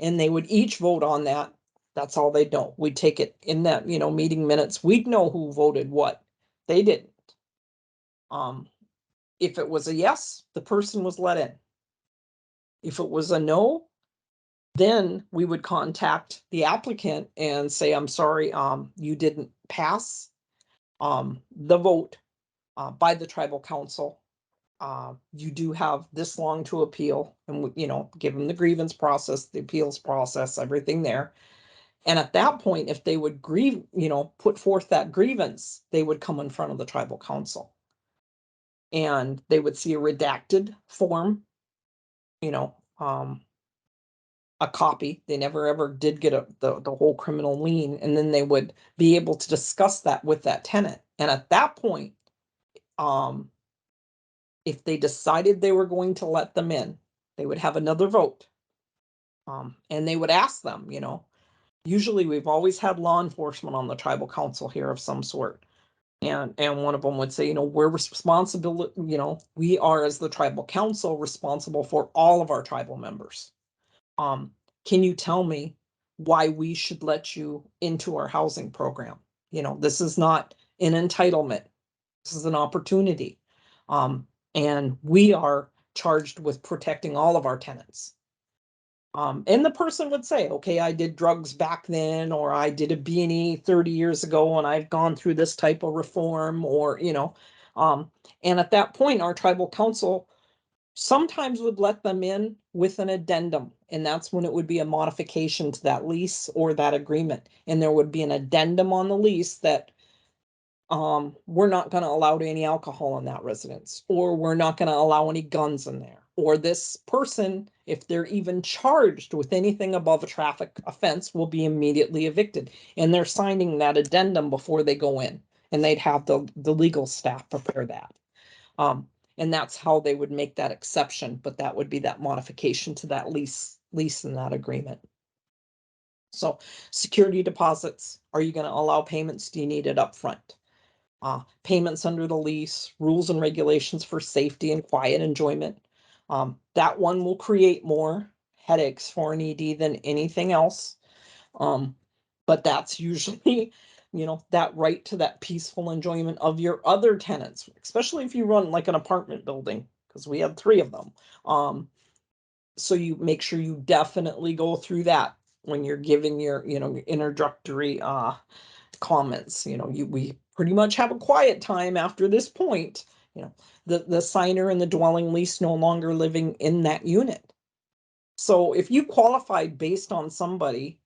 And they would each vote on that. That's all they know. We'd take it in that, meeting minutes. We'd know who voted what. They didn't. If it was a yes, the person was let in. If it was a no, then we would contact the applicant and say, I'm sorry, you didn't pass the vote by the tribal council. You do have this long to appeal, and give them the grievance process, the appeals process, everything there. And at that point, if they would put forth that grievance, they would come in front of the tribal council. And they would see a redacted form, a copy. They never ever did get the whole criminal lien, and then they would be able to discuss that with that tenant. And at that point, if they decided they were going to let them in, they would have another vote. And they would ask them, usually we've always had law enforcement on the tribal council here of some sort. And one of them would say, we're responsible, we are, as the tribal council, responsible for all of our tribal members. Can you tell me why we should let you into our housing program? This is not an entitlement. This is an opportunity. And we are charged with protecting all of our tenants. And the person would say, okay, I did drugs back then, or I did a B&E 30 years ago, and I've gone through this type of reform, or, and at that point, our tribal council sometimes would let them in with an addendum, and that's when it would be a modification to that lease or that agreement. And there would be an addendum on the lease that we're not going to allow any alcohol in that residence, or we're not going to allow any guns in there, or this person, if they're even charged with anything above a traffic offense, will be immediately evicted. And they're signing that addendum before they go in, and they'd have the legal staff prepare that. And that's how they would make that exception, but that would be that modification to that lease in that agreement. So security deposits, are you going to allow payments? Do you need it up front? Payments under the lease, rules and regulations for safety and quiet enjoyment. That one will create more headaches for an ED than anything else. But that's usually, that right to that peaceful enjoyment of your other tenants, especially if you run like an apartment building, because we had 3 of them. So you make sure you definitely go through that when you're giving your, introductory comments. We pretty much have a quiet time after this point. The signer and the dwelling lease no longer living in that unit. So if you qualified based on somebody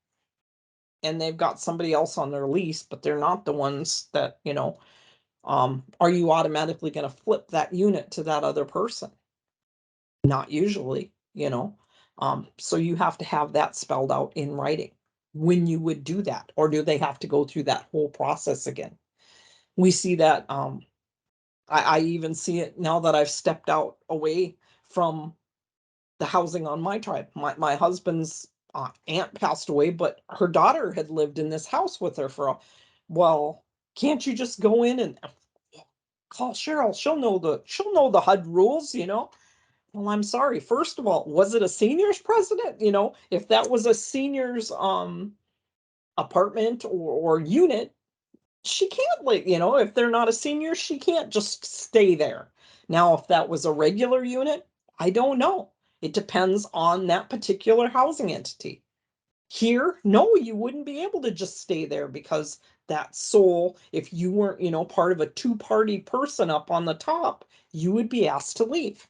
and they've got somebody else on their lease, but they're not the ones that, are you automatically going to flip that unit to that other person? Not usually, so you have to have that spelled out in writing when you would do that, or do they have to go through that whole process again? We see that, I even see it now that I've stepped out away from the housing on my tribe. My husband's aunt passed away, but her daughter had lived in this house with her well, can't you just go in and call Cheryl? She'll know the HUD rules, Well, I'm sorry. First of all, was it a seniors president? If that was a seniors apartment or unit, she can't if they're not a senior, she can't just stay there. Now, if that was a regular unit, I don't know. It depends on that particular housing entity. Here, no, you wouldn't be able to just stay there because that sole, if you weren't, part of a two-party person up on the top, you would be asked to leave,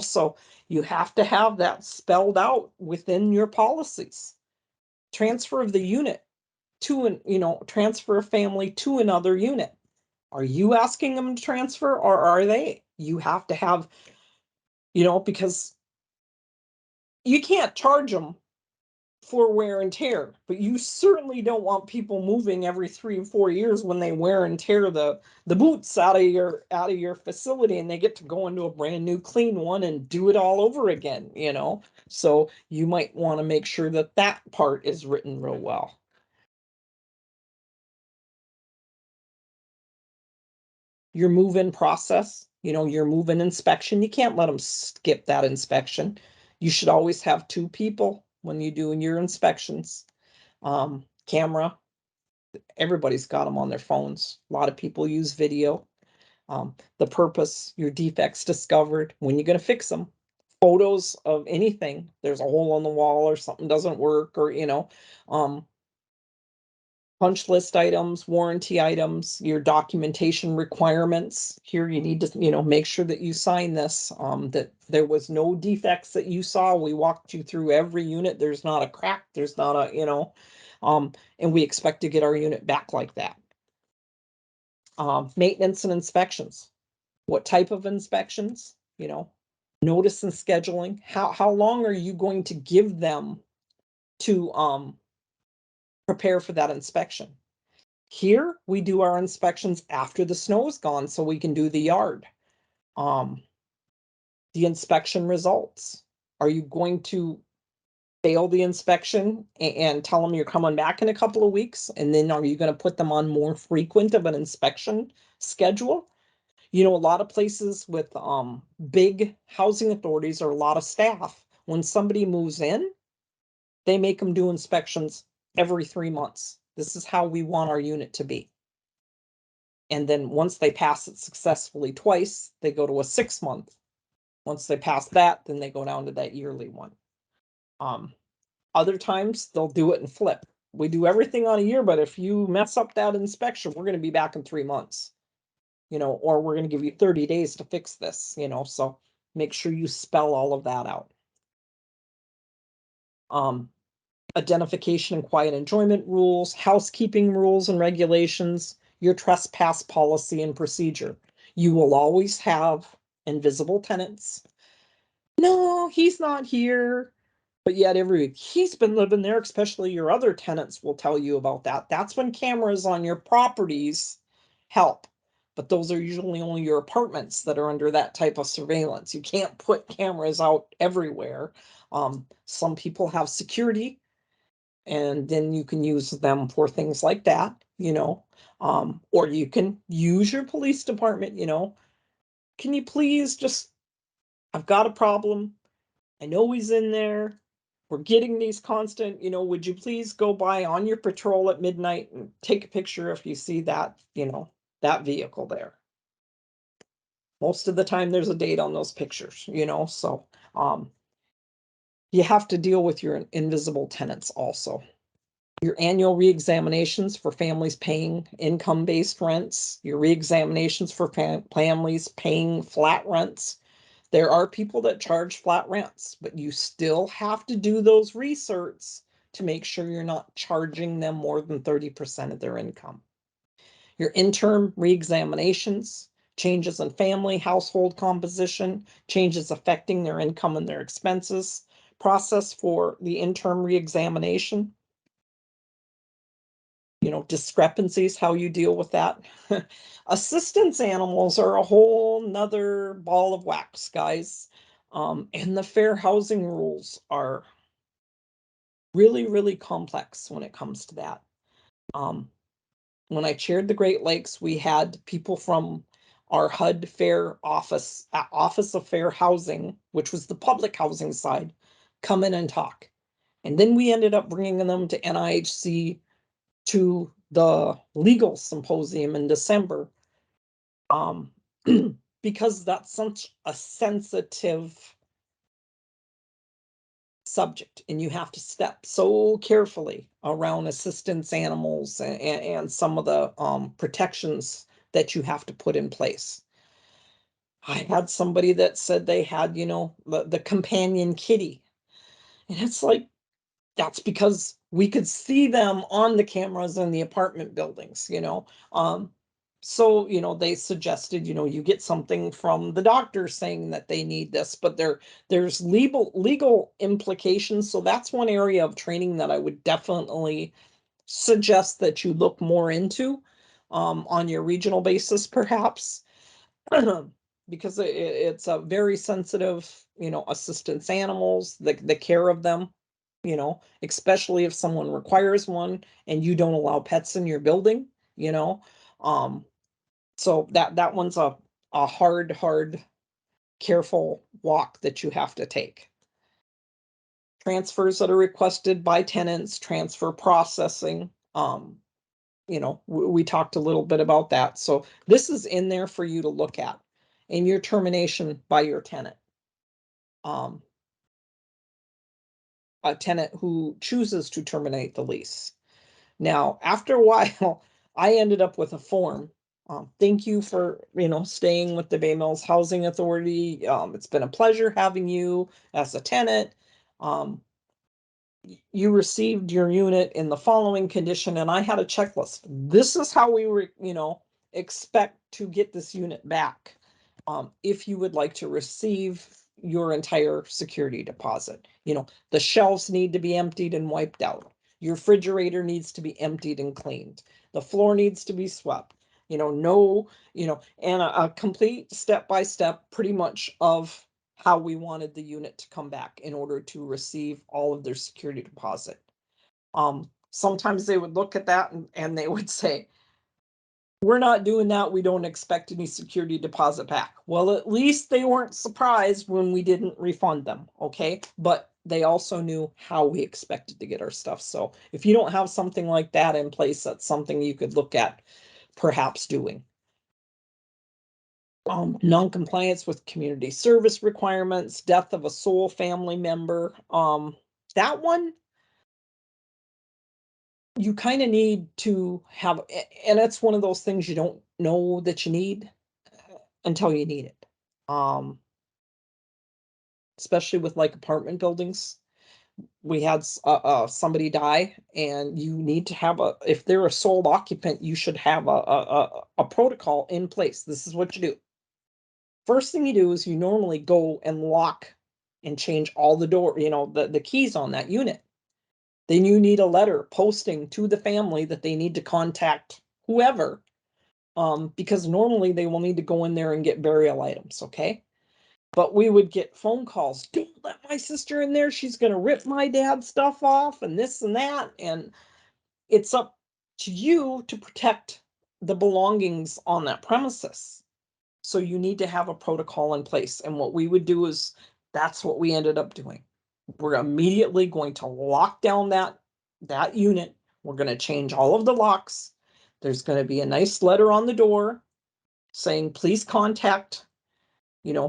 so you have to have that spelled out within your policies. Transfer of the unit transfer a family to another unit. Are you asking them to transfer or are they? You have to have, because you can't charge them for wear and tear, but you certainly don't want people moving every 3 or 4 years when they wear and tear the boots out of your facility and they get to go into a brand new clean one and do it all over again, so you might want to make sure that that part is written real well. Your move-in process, your move-in inspection, you can't let them skip that inspection. You should always have 2 people when you do your inspections. Camera, everybody's got them on their phones. A lot of people use video. The purpose, your defects discovered, when you're going to fix them. Photos of anything, there's a hole on the wall or something doesn't work, or punch list items, warranty items, your documentation requirements. Here you need to, make sure that you sign this, that there was no defects that you saw. We walked you through every unit. There's not a crack. There's not a, and we expect to get our unit back like that. Maintenance and inspections. What type of inspections, notice and scheduling. How long are you going to give them to, prepare for that inspection? Here, we do our inspections after the snow is gone so we can do the yard. The inspection results. Are you going to fail the inspection and tell them you're coming back in a couple of weeks? And then are you going to put them on more frequent of an inspection schedule? A lot of places with big housing authorities or a lot of staff, when somebody moves in, they make them do inspections every 3 months. This is how we want our unit to be. And then once they pass it successfully twice, they go to a 6-month. Once they pass that, then they go down to that yearly one. Other times they'll do it and flip. We do everything on a year, but if you mess up that inspection, we're going to be back in 3 months, or we're going to give you 30 days to fix this, so make sure you spell all of that out. Identification and quiet enjoyment rules, housekeeping rules and regulations, your trespass policy and procedure. You will always have invisible tenants. No, he's not here. But yet he's been living there, especially your other tenants will tell you about that. That's when cameras on your properties help. But those are usually only your apartments that are under that type of surveillance. You can't put cameras out everywhere. Some people have security, and then you can use them for things like that, or you can use your police department, can you please I've got a problem. I know he's in there. We're getting these constant, would you please go by on your patrol at midnight and take a picture if you see that, that vehicle there. Most of the time there's a date on those pictures, so you have to deal with your invisible tenants also. Your annual reexaminations for families paying income-based rents, your reexaminations for families paying flat rents. There are people that charge flat rents, but you still have to do those research to make sure you're not charging them more than 30% of their income. Your interim reexaminations, changes in family household composition, changes affecting their income and their expenses, process for the interim reexamination. Discrepancies, how you deal with that. Assistance animals are a whole nother ball of wax, guys. And the fair housing rules are really, really complex when it comes to that. When I chaired the Great Lakes, we had people from our HUD Fair Office of Fair Housing, which was the public housing side, come in and talk. And then we ended up bringing them to NIHC to the legal symposium in December, because that's such a sensitive subject, and you have to step so carefully around assistance animals and some of the protections that you have to put in place. I had somebody that said they had, the companion kitty, and it's like, that's because we could see them on the cameras in the apartment buildings, so, they suggested, you get something from the doctor saying that they need this, but there's legal implications. So that's one area of training that I would definitely suggest that you look more into, on your regional basis, perhaps, because it's a very sensitive, assistance animals, the care of them, especially if someone requires one and you don't allow pets in your building, um, so that one's a hard, careful walk that you have to take. Transfers that are requested by tenants, transfer processing. We talked a little bit about that. So this is in there for you to look at, in your termination by your tenant. A tenant who chooses to terminate the lease. Now, after a while, I ended up with a form. Thank you for, staying with the Bay Mills Housing Authority. It's been a pleasure having you as a tenant. You received your unit in the following condition, and I had a checklist. This is how we were, expect to get this unit back. If you would like to receive your entire security deposit, the shelves need to be emptied and wiped out. Your refrigerator needs to be emptied and cleaned. The floor needs to be swept. No, and a complete step-by-step pretty much of how we wanted the unit to come back in order to receive all of their security deposit. Sometimes they would look at that and they would say, we're not doing that. We don't expect any security deposit back. Well, at least they weren't surprised when we didn't refund them. Okay. But they also knew how we expected to get our stuff. So if you don't have something like that in place, that's something you could look at perhaps doing. Non-compliance with community service requirements, death of a sole family member. That one, you kind of need to have, and it's one of those things you don't know that you need until you need it. Especially with like apartment buildings. We had somebody die, and you need to have if they're a sole occupant, you should have a protocol in place. This is what you do. First thing you do is you normally go and lock and change all the door, the keys on that unit. Then you need a letter posting to the family that they need to contact whoever, because normally they will need to go in there and get burial items, okay? But we would get phone calls, don't let my sister in there, she's going to rip my dad's stuff off and this and that. And it's up to you to protect the belongings on that premises. So you need to have a protocol in place. And what we would do is, that's what we ended up doing. We're immediately going to lock down that unit. We're going to change all of the locks. There's going to be a nice letter on the door saying, please contact,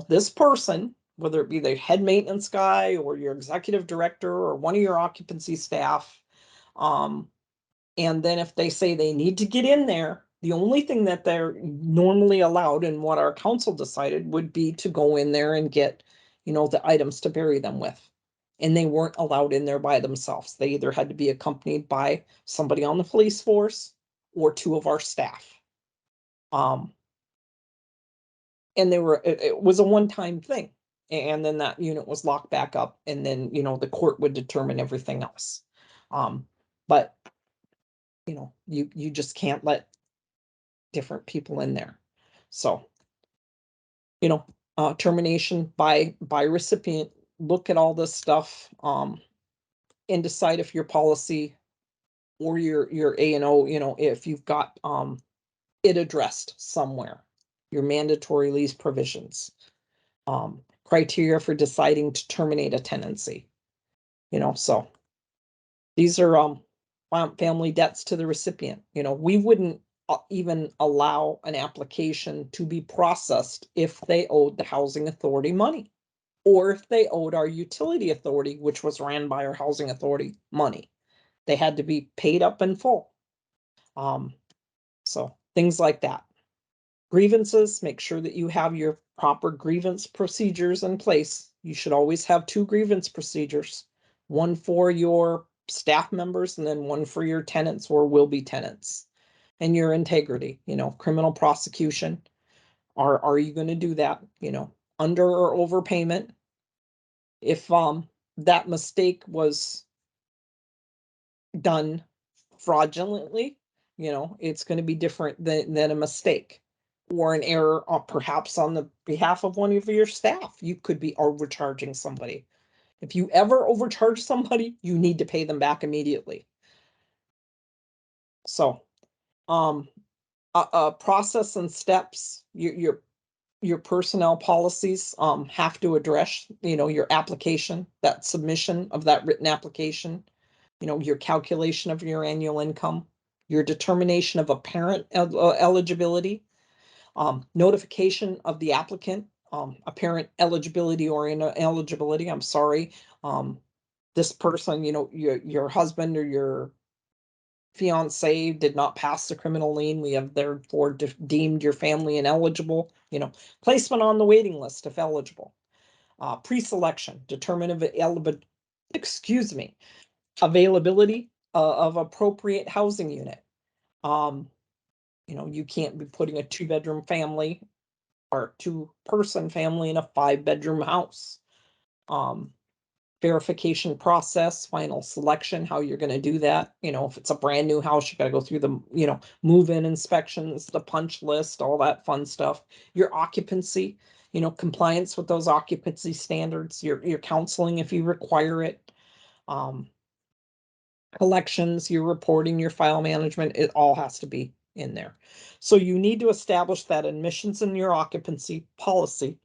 this person, whether it be the head maintenance guy or your executive director or one of your occupancy staff. And then if they say they need to get in there, the only thing that they're normally allowed, and what our council decided, would be to go in there and get, the items to bury them with. And they weren't allowed in there by themselves. They either had to be accompanied by somebody on the police force or two of our staff. And it was a one-time thing. And then that unit was locked back up, and then, the court would determine everything else. But you just can't let different people in there. So, termination by recipient, look at all this stuff, and decide if your policy or your A&O, if you've got it addressed somewhere, your mandatory lease provisions, criteria for deciding to terminate a tenancy, so these are family debts to the recipient. We wouldn't even allow an application to be processed if they owed the housing authority money. or if they owed our utility authority, which was ran by our housing authority, money. They had to be paid up in full. So things like that. Grievances, make sure that you have your proper grievance procedures in place. You should always have 2 grievance procedures, one for your staff members and then one for your tenants or will-be tenants. And your integrity, criminal prosecution. Are you going to do that? Under or overpayment? If that mistake was done fraudulently, it's going to be different than a mistake or an error, perhaps on the behalf of one of your staff. You could be overcharging somebody. If you ever overcharge somebody, you need to pay them back immediately. So, process and steps, your personnel policies have to address, your application, that submission of that written application, your calculation of your annual income, your determination of a parent eligibility, notification of the applicant, apparent eligibility or ineligibility. I'm sorry. This person, your husband or your fiance did not pass the criminal lien. We have therefore deemed your family ineligible, placement on the waiting list if eligible. Pre-selection, determine availability of appropriate housing unit. You can't be putting a 2-bedroom family or 2-person family in a 5-bedroom house. Verification process, final selection, how you're going to do that. If it's a brand new house, you got to go through the, move-in inspections, the punch list, all that fun stuff. Your occupancy, compliance with those occupancy standards, your counseling if you require it. Collections, your reporting, your file management, it all has to be in there. So you need to establish that admissions in your occupancy policy.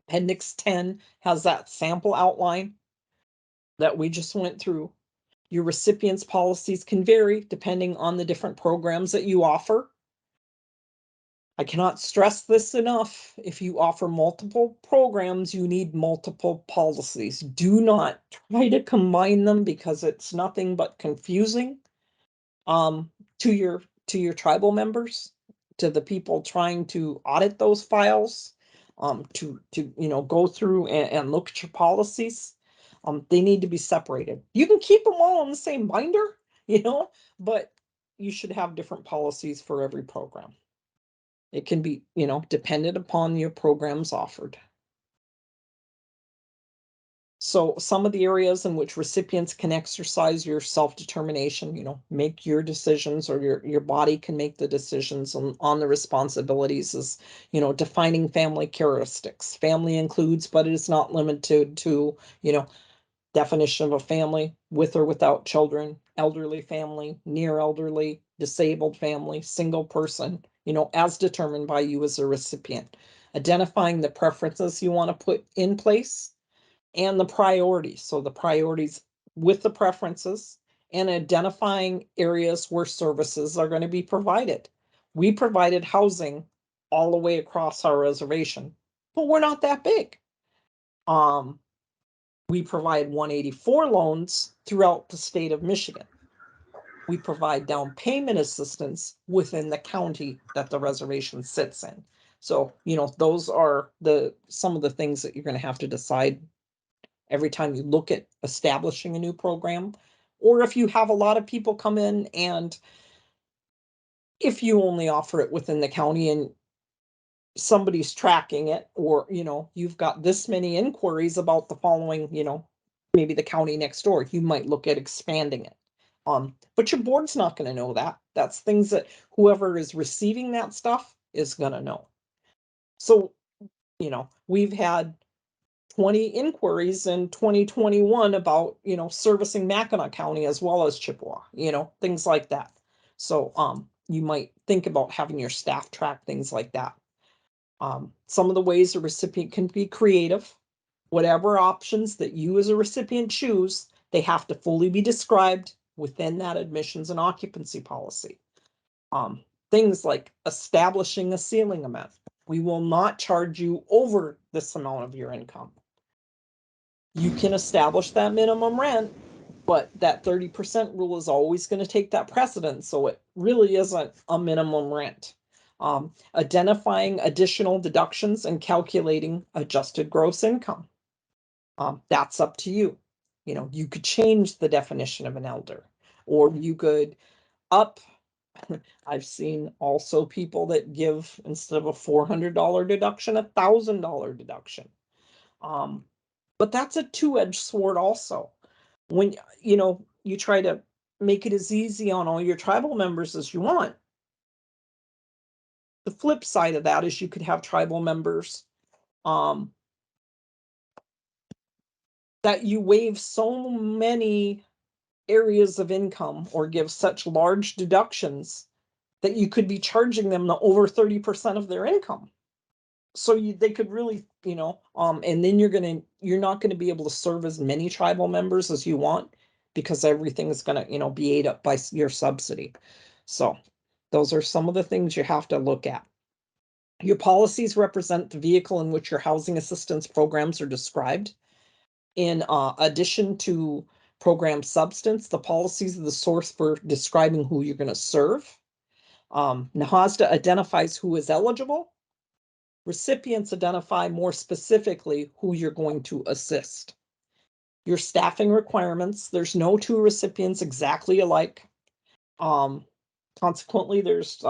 Appendix 10 has that sample outline that we just went through. Your recipients' policies can vary depending on the different programs that you offer. I cannot stress this enough. If you offer multiple programs, you need multiple policies. Do not try to combine them because it's nothing but confusing to your tribal members, to the people trying to audit those files, to go through and look at your policies. They need to be separated. You can keep them all on the same binder, but you should have different policies for every program. It can be, dependent upon your programs offered. So some of the areas in which recipients can exercise your self-determination, make your decisions, or your body can make the decisions on the responsibilities is, defining family characteristics. Family includes, but it is not limited to, definition of a family with or without children, elderly family, near elderly, disabled family, single person, as determined by you as a recipient. Identifying the preferences you want to put in place and the priorities. So the priorities with the preferences and identifying areas where services are going to be provided. We provided housing all the way across our reservation, but we're not that big. We provide 184 loans throughout the state of Michigan. We provide down payment assistance within the county that the reservation sits in. So, those are some of the things that you're going to have to decide every time you look at establishing a new program, or if you have a lot of people come in, and if you only offer it within the county and somebody's tracking it, or you've got this many inquiries about the following, maybe the county next door, you might look at expanding it. But your board's not going to know that. That's things that whoever is receiving that stuff is going to know. So, we've had 20 inquiries in 2021 about, servicing Mackinac County as well as Chippewa, things like that. So, you might think about having your staff track things like that. Some of the ways a recipient can be creative, whatever options that you as a recipient choose, they have to fully be described within that admissions and occupancy policy. Things like establishing a ceiling amount. We will not charge you over this amount of your income. You can establish that minimum rent, but that 30% rule is always going to take that precedence. So it really isn't a minimum rent. Identifying additional deductions and calculating adjusted gross income. That's up to you. You know, you could change the definition of an elder, or you could up. I've seen also people that give, instead of a $400 deduction, $1,000 deduction. But that's a two-edged sword also. When, you know, you try to make it as easy on all your tribal members as you want. The flip side of that is you could have tribal members that you waive so many areas of income or give such large deductions that you could be charging them the over 30% of their income. So they could really, you know, and then you're not gonna be able to serve as many tribal members as you want, because everything's gonna, you know, be ate up by your subsidy. So those are some of the things you have to look at. Your policies represent the vehicle in which your housing assistance programs are described. In addition to program substance, the policies are the source for describing who you're going to serve. NAHASDA identifies who is eligible. Recipients identify more specifically who you're going to assist. Your staffing requirements, there's no two recipients exactly alike. Consequently, there's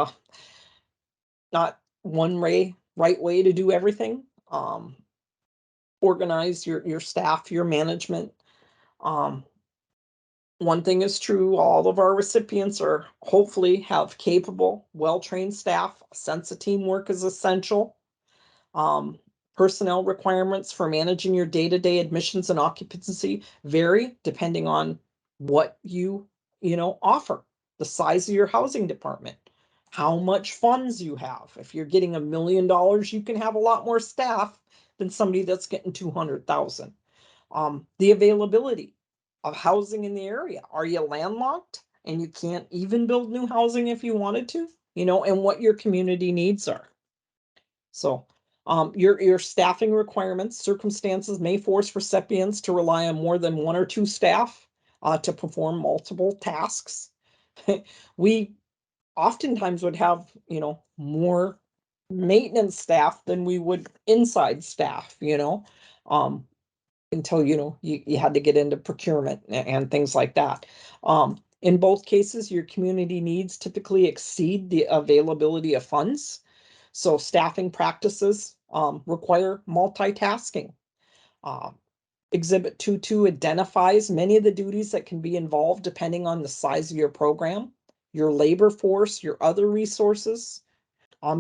not one right way to do everything. Organize your staff, your management. One thing is true, all of our recipients are hopefully have capable, well-trained staff. A sense of teamwork is essential. Personnel requirements for managing your day-to-day admissions and occupancy vary depending on what you know, offer, the size of your housing department, how much funds you have. If you're getting $1 million, you can have a lot more staff than somebody that's getting 200,000. The availability of housing in the area. Are you landlocked and you can't even build new housing if you wanted to? You know, and what your community needs are. So your staffing requirements, circumstances may force recipients to rely on more than one or two staff to perform multiple tasks. We oftentimes would have, you know, more maintenance staff than we would inside staff, you know, until, you know, you had to get into procurement and things like that. In both cases, your community needs typically exceed the availability of funds. So staffing practices require multitasking. Exhibit 2.2 identifies many of the duties that can be involved depending on the size of your program, your labor force, your other resources,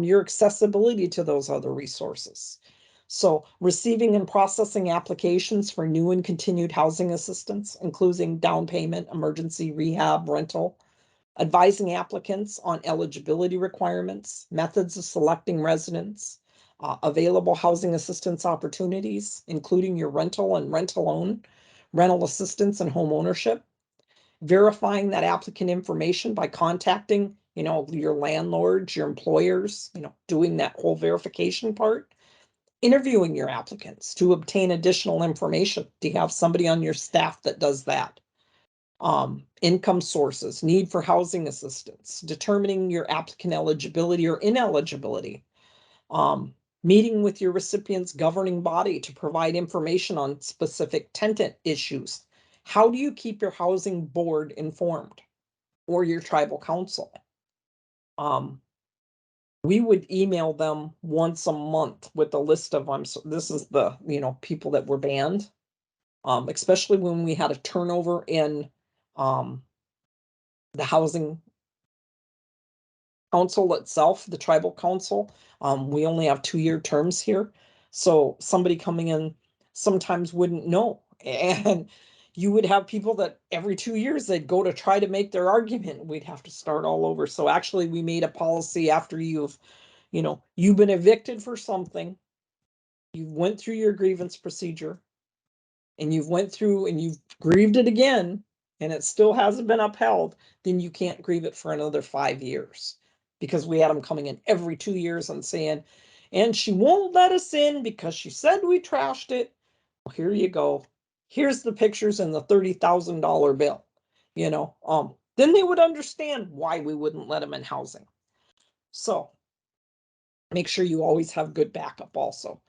your accessibility to those other resources. So receiving and processing applications for new and continued housing assistance, including down payment, emergency rehab, rental, advising applicants on eligibility requirements, methods of selecting residents, available housing assistance opportunities, including your rental and rental assistance and home ownership, verifying that applicant information by contacting, you know, your landlords, your employers, you know, doing that whole verification part, interviewing your applicants to obtain additional information. Do you have somebody on your staff that does that? Income sources, need for housing assistance, determining your applicant eligibility or ineligibility, meeting with your recipient's governing body to provide information on specific tenant issues. How do you keep your housing board informed, or your tribal council? We would email them once a month with a list of, this is the, you know, people that were banned, especially when we had a turnover in the housing council itself, the tribal council. We only have 2-year terms here. So somebody coming in sometimes wouldn't know. And you would have people that every 2 years they'd go to try to make their argument. We'd have to start all over. So actually we made a policy after you've been evicted for something, you went through your grievance procedure, and you've went through and you've grieved it again, and it still hasn't been upheld, then you can't grieve it for another 5 years. Because we had them coming in every 2 years and saying, and she won't let us in because she said we trashed it. Well, here you go. Here's the pictures and the $30,000 bill, then they would understand why we wouldn't let them in housing. So make sure you always have good backup also.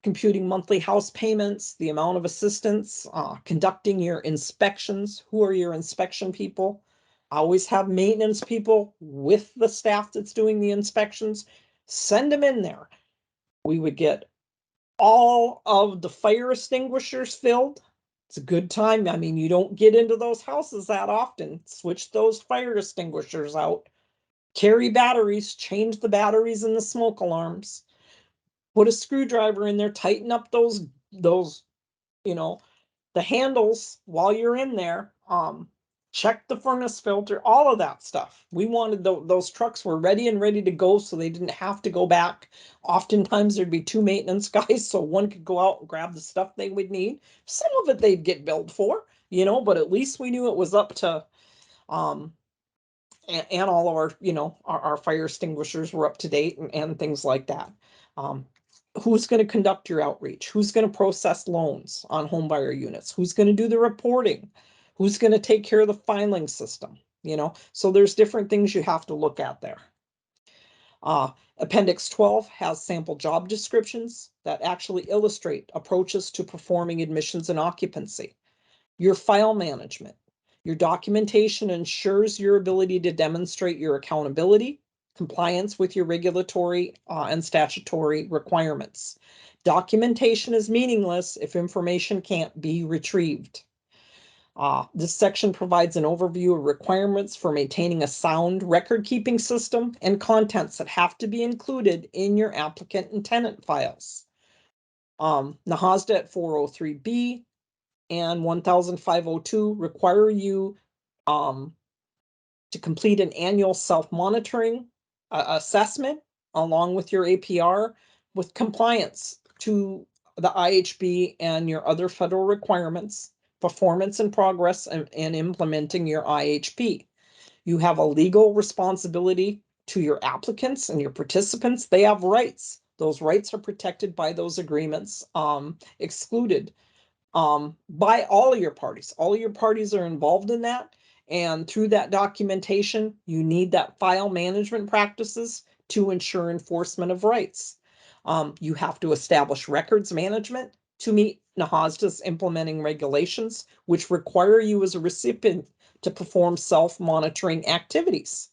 Computing monthly house payments, the amount of assistance, conducting your inspections. Who are your inspection people? Always have maintenance people with the staff that's doing the inspections. Send them in there. We would get all of the fire extinguishers filled. It's a good time. I mean, you don't get into those houses that often. Switch those fire extinguishers out. Carry batteries, change the batteries in the smoke alarms. Put a screwdriver in there, tighten up those, the handles while you're in there. Check the furnace filter, all of that stuff. We wanted those trucks were ready to go, so they didn't have to go back. Oftentimes there'd be two maintenance guys, so one could go out and grab the stuff they would need. Some of it they'd get billed for, but at least we knew it was up to, and all of our, our fire extinguishers were up to date and things like that. Who's going to conduct your outreach? Who's going to process loans on home buyer units? Who's going to do the reporting? Who's going to take care of the filing system? So there's different things you have to look at there. Appendix 12 has sample job descriptions that actually illustrate approaches to performing admissions and occupancy. Your file management. Your documentation ensures your ability to demonstrate your accountability, compliance with your regulatory and statutory requirements. Documentation is meaningless if information can't be retrieved. This section provides an overview of requirements for maintaining a sound record-keeping system and contents that have to be included in your applicant and tenant files. NAHASDA at 403B and 1502 require you to complete an annual self-monitoring assessment along with your APR with compliance to the IHB and your other federal requirements, performance and progress in implementing your IHB. You have a legal responsibility to your applicants and your participants. They have rights. Those rights are protected by those agreements, excluded by all of your parties. All of your parties are involved in that. And through that documentation, you need that file management practices to ensure enforcement of rights. You have to establish records management to meet NAHASDA's implementing regulations, which require you as a recipient to perform self-monitoring activities.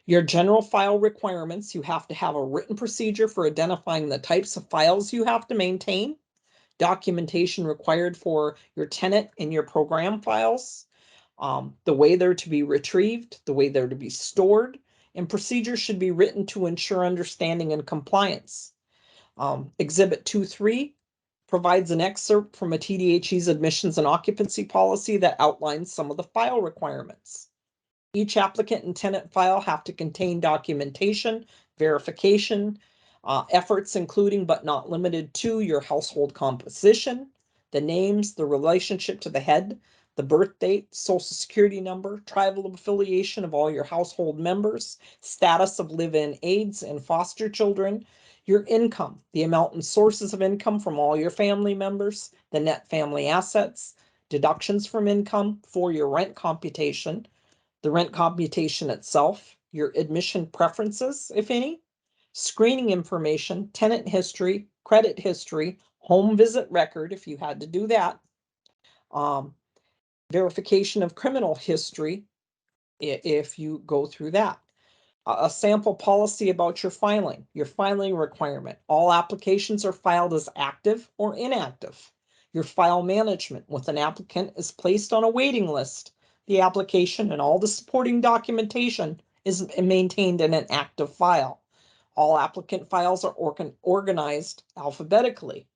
Your general file requirements, you have to have a written procedure for identifying the types of files you have to maintain, documentation required for your tenant and your program files, the way they're to be retrieved, the way they're to be stored, and procedures should be written to ensure understanding and compliance. Exhibit 2.3 provides an excerpt from a TDHE's admissions and occupancy policy that outlines some of the file requirements. Each applicant and tenant file have to contain documentation, verification, efforts including but not limited to your household composition, the names, the relationship to the head, the birth date, social security number, tribal affiliation of all your household members, status of live-in aides and foster children, your income, the amount and sources of income from all your family members, the net family assets, deductions from income for your rent computation, the rent computation itself, your admission preferences, if any, screening information, tenant history, credit history, home visit record, if you had to do that, verification of criminal history, if you go through that. A sample policy about your filing requirement. All applications are filed as active or inactive. Your file management with an applicant is placed on a waiting list. The application and all the supporting documentation is maintained in an active file. All applicant files are organized alphabetically.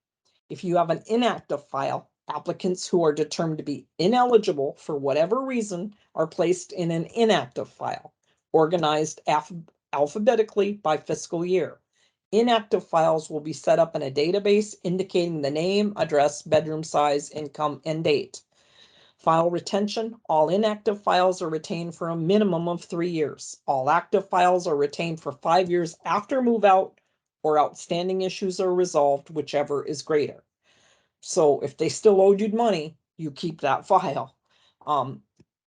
If you have an inactive file, applicants who are determined to be ineligible for whatever reason are placed in an inactive file, organized alphabetically by fiscal year. Inactive files will be set up in a database indicating the name, address, bedroom size, income, and date. File retention, all inactive files are retained for a minimum of 3 years. All active files are retained for 5 years after move out or outstanding issues are resolved, whichever is greater. So if they still owed you money, you keep that file.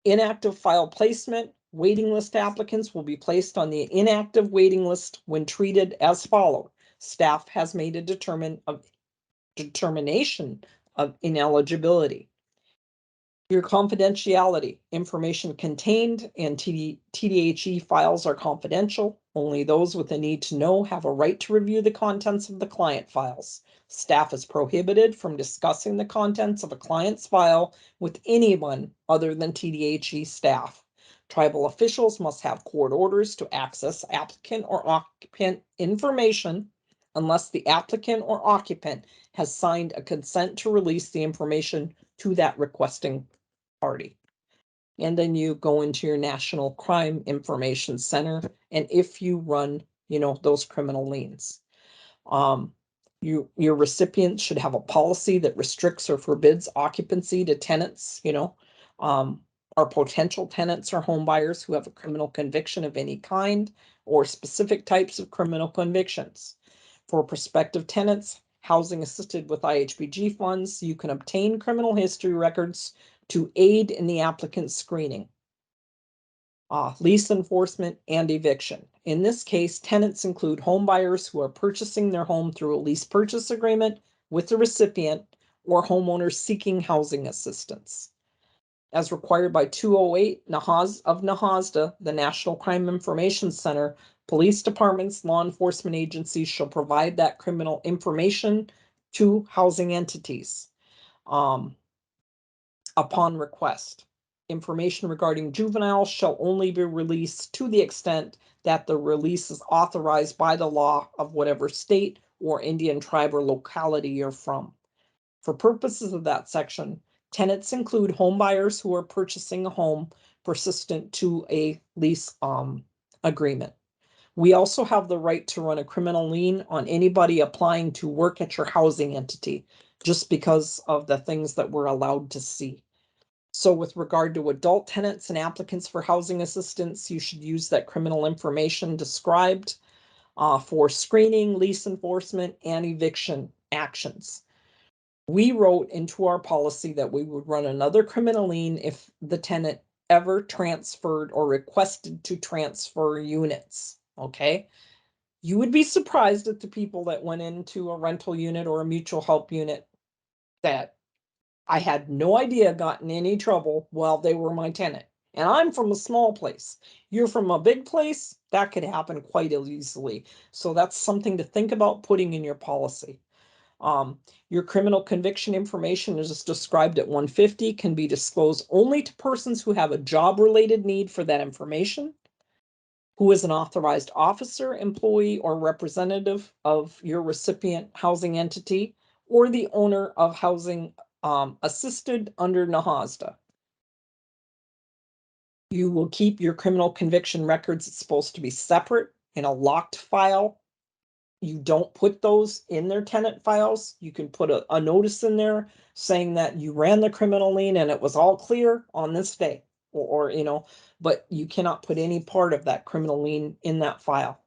Inactive file placement, waiting list applicants will be placed on the inactive waiting list when treated as follows. Staff has made a determination of ineligibility. Your confidentiality, information contained in TDHE files are confidential. Only those with a need to know have a right to review the contents of the client files. Staff is prohibited from discussing the contents of a client's file with anyone other than TDHE staff. Tribal officials must have court orders to access applicant or occupant information unless the applicant or occupant has signed a consent to release the information to that requesting party. And then you go into your National Crime Information Center, and if you run, those criminal liens, your recipient should have a policy that restricts or forbids occupancy to tenants, or potential tenants or home buyers who have a criminal conviction of any kind or specific types of criminal convictions. For prospective tenants, housing assisted with IHBG funds, you can obtain criminal history records to aid in the applicant's screening. Lease enforcement and eviction. In this case, tenants include home buyers who are purchasing their home through a lease purchase agreement with the recipient or homeowners seeking housing assistance. As required by 208 of NAHASDA, the National Crime Information Center, police departments, law enforcement agencies shall provide that criminal information to housing entities upon request. Information regarding juveniles shall only be released to the extent that the release is authorized by the law of whatever state or Indian tribe or locality you're from. For purposes of that section, tenants include home buyers who are purchasing a home persistent to a lease agreement. We also have the right to run a criminal lien on anybody applying to work at your housing entity, just because of the things that we're allowed to see. So with regard to adult tenants and applicants for housing assistance, you should use that criminal information described for screening, lease enforcement, and eviction actions. We wrote into our policy that we would run another criminal lien if the tenant ever transferred or requested to transfer units. Okay. You would be surprised at the people that went into a rental unit or a mutual help unit that I had no idea got in any trouble while they were my tenant. And I'm from a small place. You're from a big place, that could happen quite easily. So that's something to think about putting in your policy. Your criminal conviction information is described at 150, can be disclosed only to persons who have a job-related need for that information, who is an authorized officer, employee, or representative of your recipient housing entity, or the owner of housing assisted under NAHASDA. You will keep your criminal conviction records. It's supposed to be separate in a locked file. You don't put those in their tenant files. You can put a notice in there saying that you ran the criminal lien and it was all clear on this day, or but you cannot put any part of that criminal lien in that file.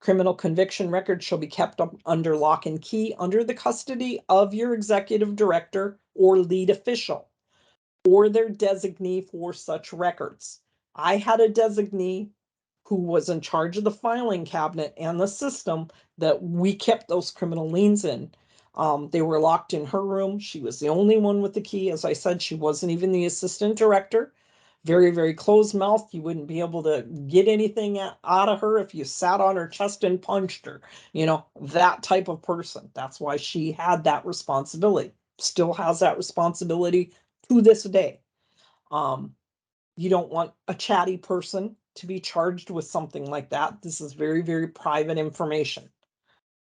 Criminal conviction records shall be kept up under lock and key under the custody of your executive director or lead official or their designee for such records. I had a designee who was in charge of the filing cabinet and the system that we kept those criminal liens in. They were locked in her room. She was the only one with the key. As I said, she wasn't even the assistant director. Very, very closed mouth. You wouldn't be able to get anything out of her if you sat on her chest and punched her. That type of person. That's why she had that responsibility. Still has that responsibility to this day. You don't want a chatty person to be charged with something like that. This is very, very private information.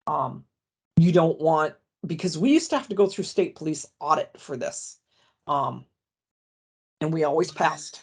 You don't want, because we used to have to go through state police audit for this. And we always passed.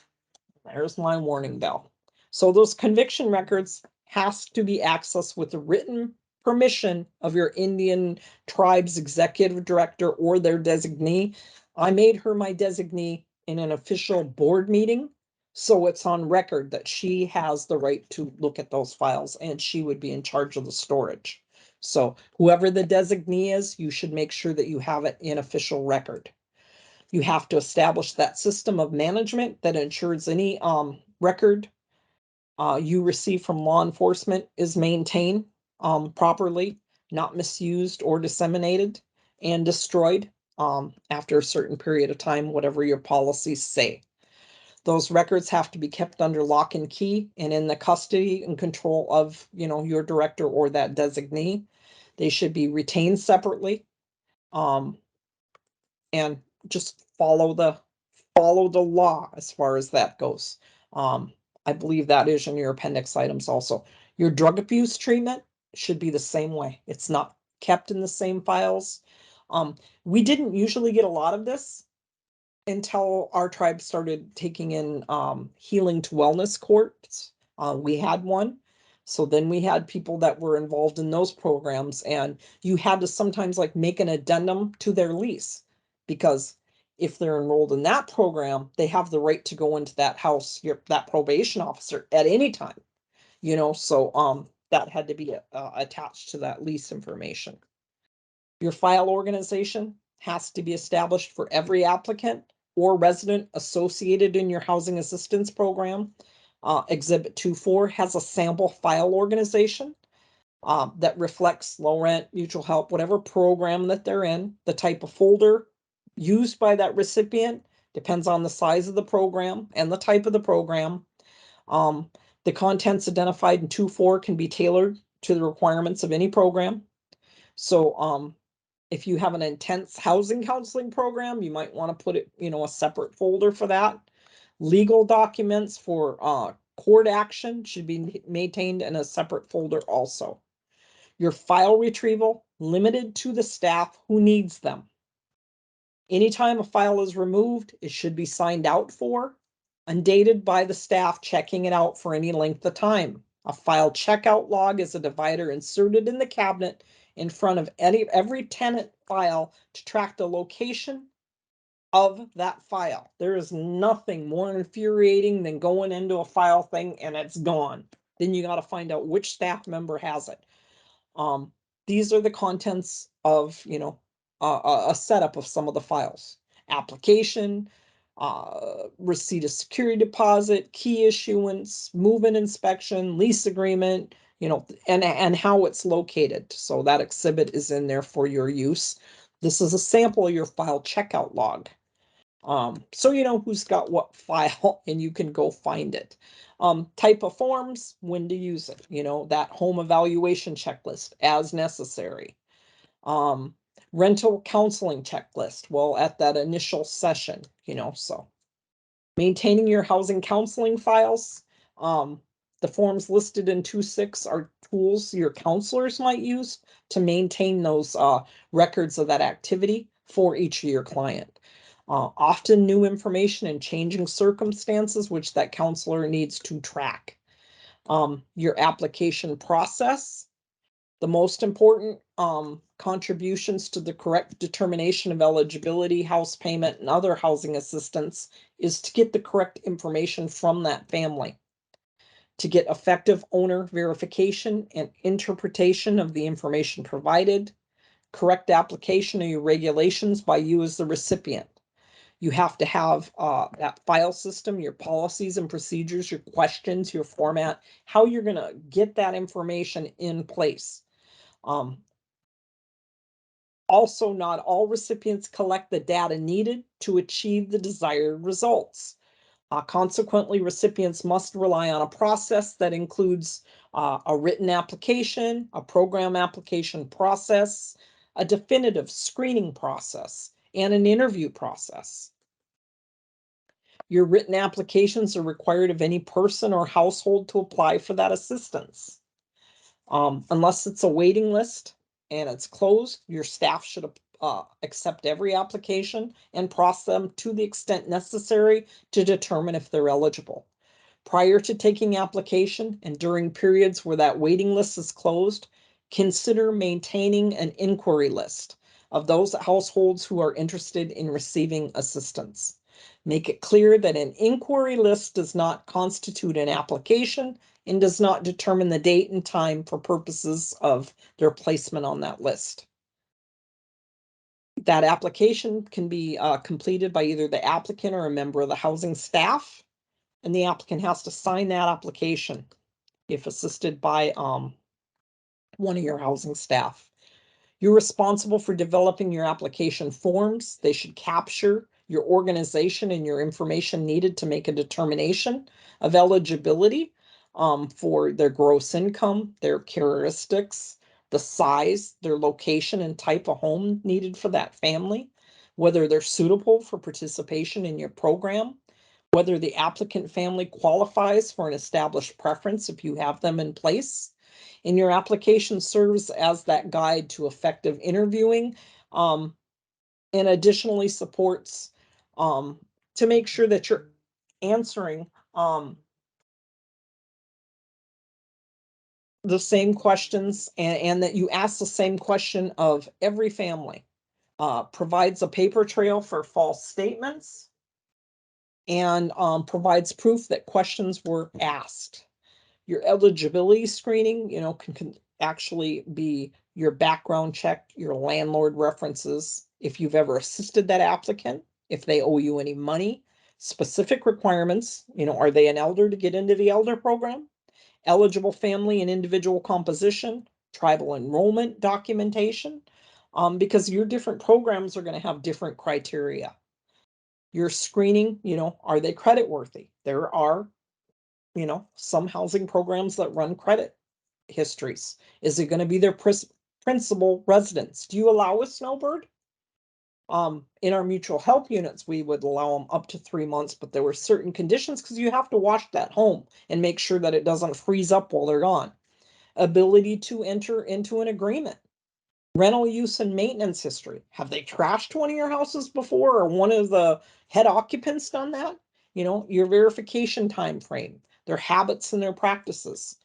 There's my warning bell. So those conviction records has to be accessed with the written permission of your Indian tribe's executive director or their designee. I made her my designee in an official board meeting. So it's on record that she has the right to look at those files and she would be in charge of the storage. So whoever the designee is, you should make sure that you have it in official record. You have to establish that system of management that ensures any record you receive from law enforcement is maintained properly, not misused or disseminated and destroyed after a certain period of time, whatever your policies say. Those records have to be kept under lock and key and in the custody and control of, your director or that designee. They should be retained separately. And just follow the law as far as that goes. I believe that is in your appendix items also. Your drug abuse treatment should be the same way. It's not kept in the same files. We didn't usually get a lot of this until our tribe started taking in healing to wellness courts. We had one. So then we had people that were involved in those programs, and you had to sometimes like make an addendum to their lease, because if they're enrolled in that program, they have the right to go into that house, that probation officer at any time, so that had to be attached to that lease information. Your file organization has to be established for every applicant or resident associated in your housing assistance program. Exhibit 2.4 has a sample file organization that reflects low rent, mutual help, whatever program that they're in. The type of folder used by that recipient depends on the size of the program and the type of the program. The contents identified in 2.4 can be tailored to the requirements of any program. So if you have an intense housing counseling program, you might want to put it, a separate folder for that. Legal documents for court action should be maintained in a separate folder also. Your file retrieval limited to the staff who needs them. Anytime a file is removed, it should be signed out for and dated by the staff checking it out for any length of time. A file checkout log is a divider inserted in the cabinet in front of every tenant file to track the location of that file. There is nothing more infuriating than going into a file thing and it's gone. Then you got to find out which staff member has it. These are the contents of, a setup of some of the files. Application, receipt of security deposit, key issuance, move-in inspection, lease agreement, and how it's located. So that exhibit is in there for your use. This is a sample of your file checkout log. So you know who's got what file and you can go find it. Type of forms, when to use it, that home evaluation checklist as necessary. Rental counseling checklist, well, at that initial session, so. Maintaining your housing counseling files. The forms listed in 2.6 are tools your counselors might use to maintain those records of that activity for each of your client. Often new information and changing circumstances, which that counselor needs to track. Your application process. The most important contributions to the correct determination of eligibility, house payment, and other housing assistance is to get the correct information from that family. To get effective owner verification and interpretation of the information provided. Correct application of your regulations by you as the recipient. You have to have that file system, your policies and procedures, your questions, your format, how you're going to get that information in place. Also, not all recipients collect the data needed to achieve the desired results. Consequently, recipients must rely on a process that includes a written application, a program application process, a definitive screening process, and an interview process. Your written applications are required of any person or household to apply for that assistance. Unless it's a waiting list and it's closed, your staff should accept every application and process them to the extent necessary to determine if they're eligible. Prior to taking application and during periods where that waiting list is closed, consider maintaining an inquiry list of those households who are interested in receiving assistance. Make it clear that an inquiry list does not constitute an application and does not determine the date and time for purposes of their placement on that list. That application can be completed by either the applicant or a member of the housing staff, and the applicant has to sign that application if assisted by one of your housing staff. You're responsible for developing your application forms. They should capture your organization and your information needed to make a determination of eligibility for their gross income, their characteristics, the size, their location and type of home needed for that family, whether they're suitable for participation in your program, whether the applicant family qualifies for an established preference if you have them in place. And your application serves as that guide to effective interviewing, and additionally supports to make sure that you're answering the same questions and that you ask the same question of every family. Provides a paper trail for false statements, and provides proof that questions were asked. Your eligibility screening, can actually be your background check, your landlord references, if you've ever assisted that applicant, if they owe you any money, specific requirements, are they an elder to get into the elder program? Eligible family and individual composition, tribal enrollment documentation, because your different programs are going to have different criteria. Your screening, are they credit worthy? There are some housing programs that run credit histories. Is it going to be their principal residence? Do you allow a snowbird? In our mutual help units, we would allow them up to 3 months, but there were certain conditions because you have to wash that home and make sure that it doesn't freeze up while they're gone. Ability to enter into an agreement. Rental use and maintenance history. Have they trashed one of your houses before, or one of the head occupants done that? Your verification time frame, their habits and their practices.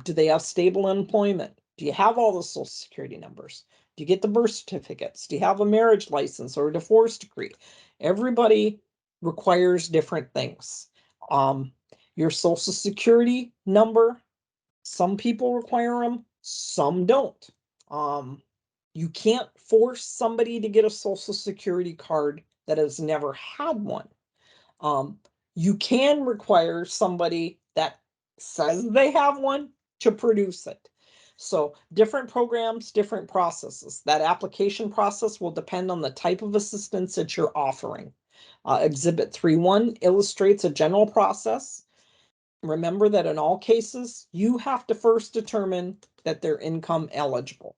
Do they have stable employment? Do you have all the social security numbers? Do you get the birth certificates? Do you have a marriage license or a divorce decree? Everybody requires different things. Your social security number, some people require them, some don't. You can't force somebody to get a social security card that has never had one. You can require somebody that says they have one to produce it. So different programs, different processes. That application process will depend on the type of assistance that you're offering. Exhibit 3.1 illustrates a general process. Remember that in all cases, you have to first determine that they're income eligible.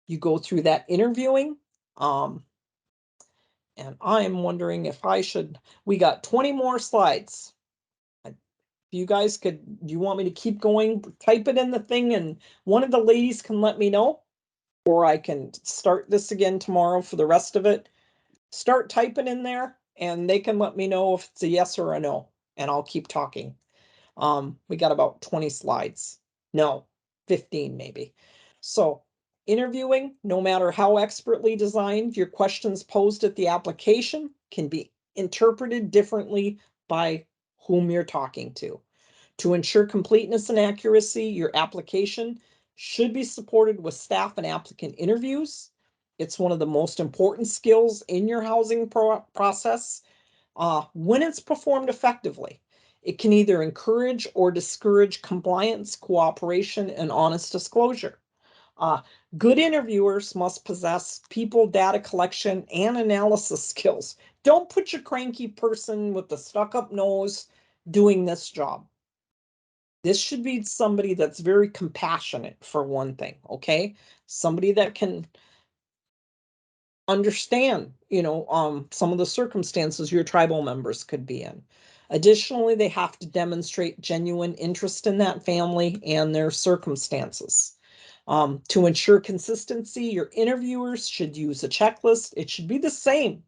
You go through that interviewing. And I'm wondering if we got 20 more slides. If you guys do you want me to keep going? Type it in the thing and one of the ladies can let me know, or I can start this again tomorrow for the rest of it. Start typing in there and they can let me know if it's a yes or a no, and I'll keep talking. We got about 20 slides. No, 15 maybe. So interviewing, no matter how expertly designed, your questions posed at the application can be interpreted differently by whom you're talking to. To ensure completeness and accuracy, your application should be supported with staff and applicant interviews. It's one of the most important skills in your housing process. When it's performed effectively, it can either encourage or discourage compliance, cooperation, and honest disclosure. Good interviewers must possess people data collection and analysis skills. Don't put your cranky person with the stuck-up nose doing this job. This should be somebody that's very compassionate, for one thing, okay? Somebody that can understand, some of the circumstances your tribal members could be in. Additionally, they have to demonstrate genuine interest in that family and their circumstances. To ensure consistency, your interviewers should use a checklist. It should be the same,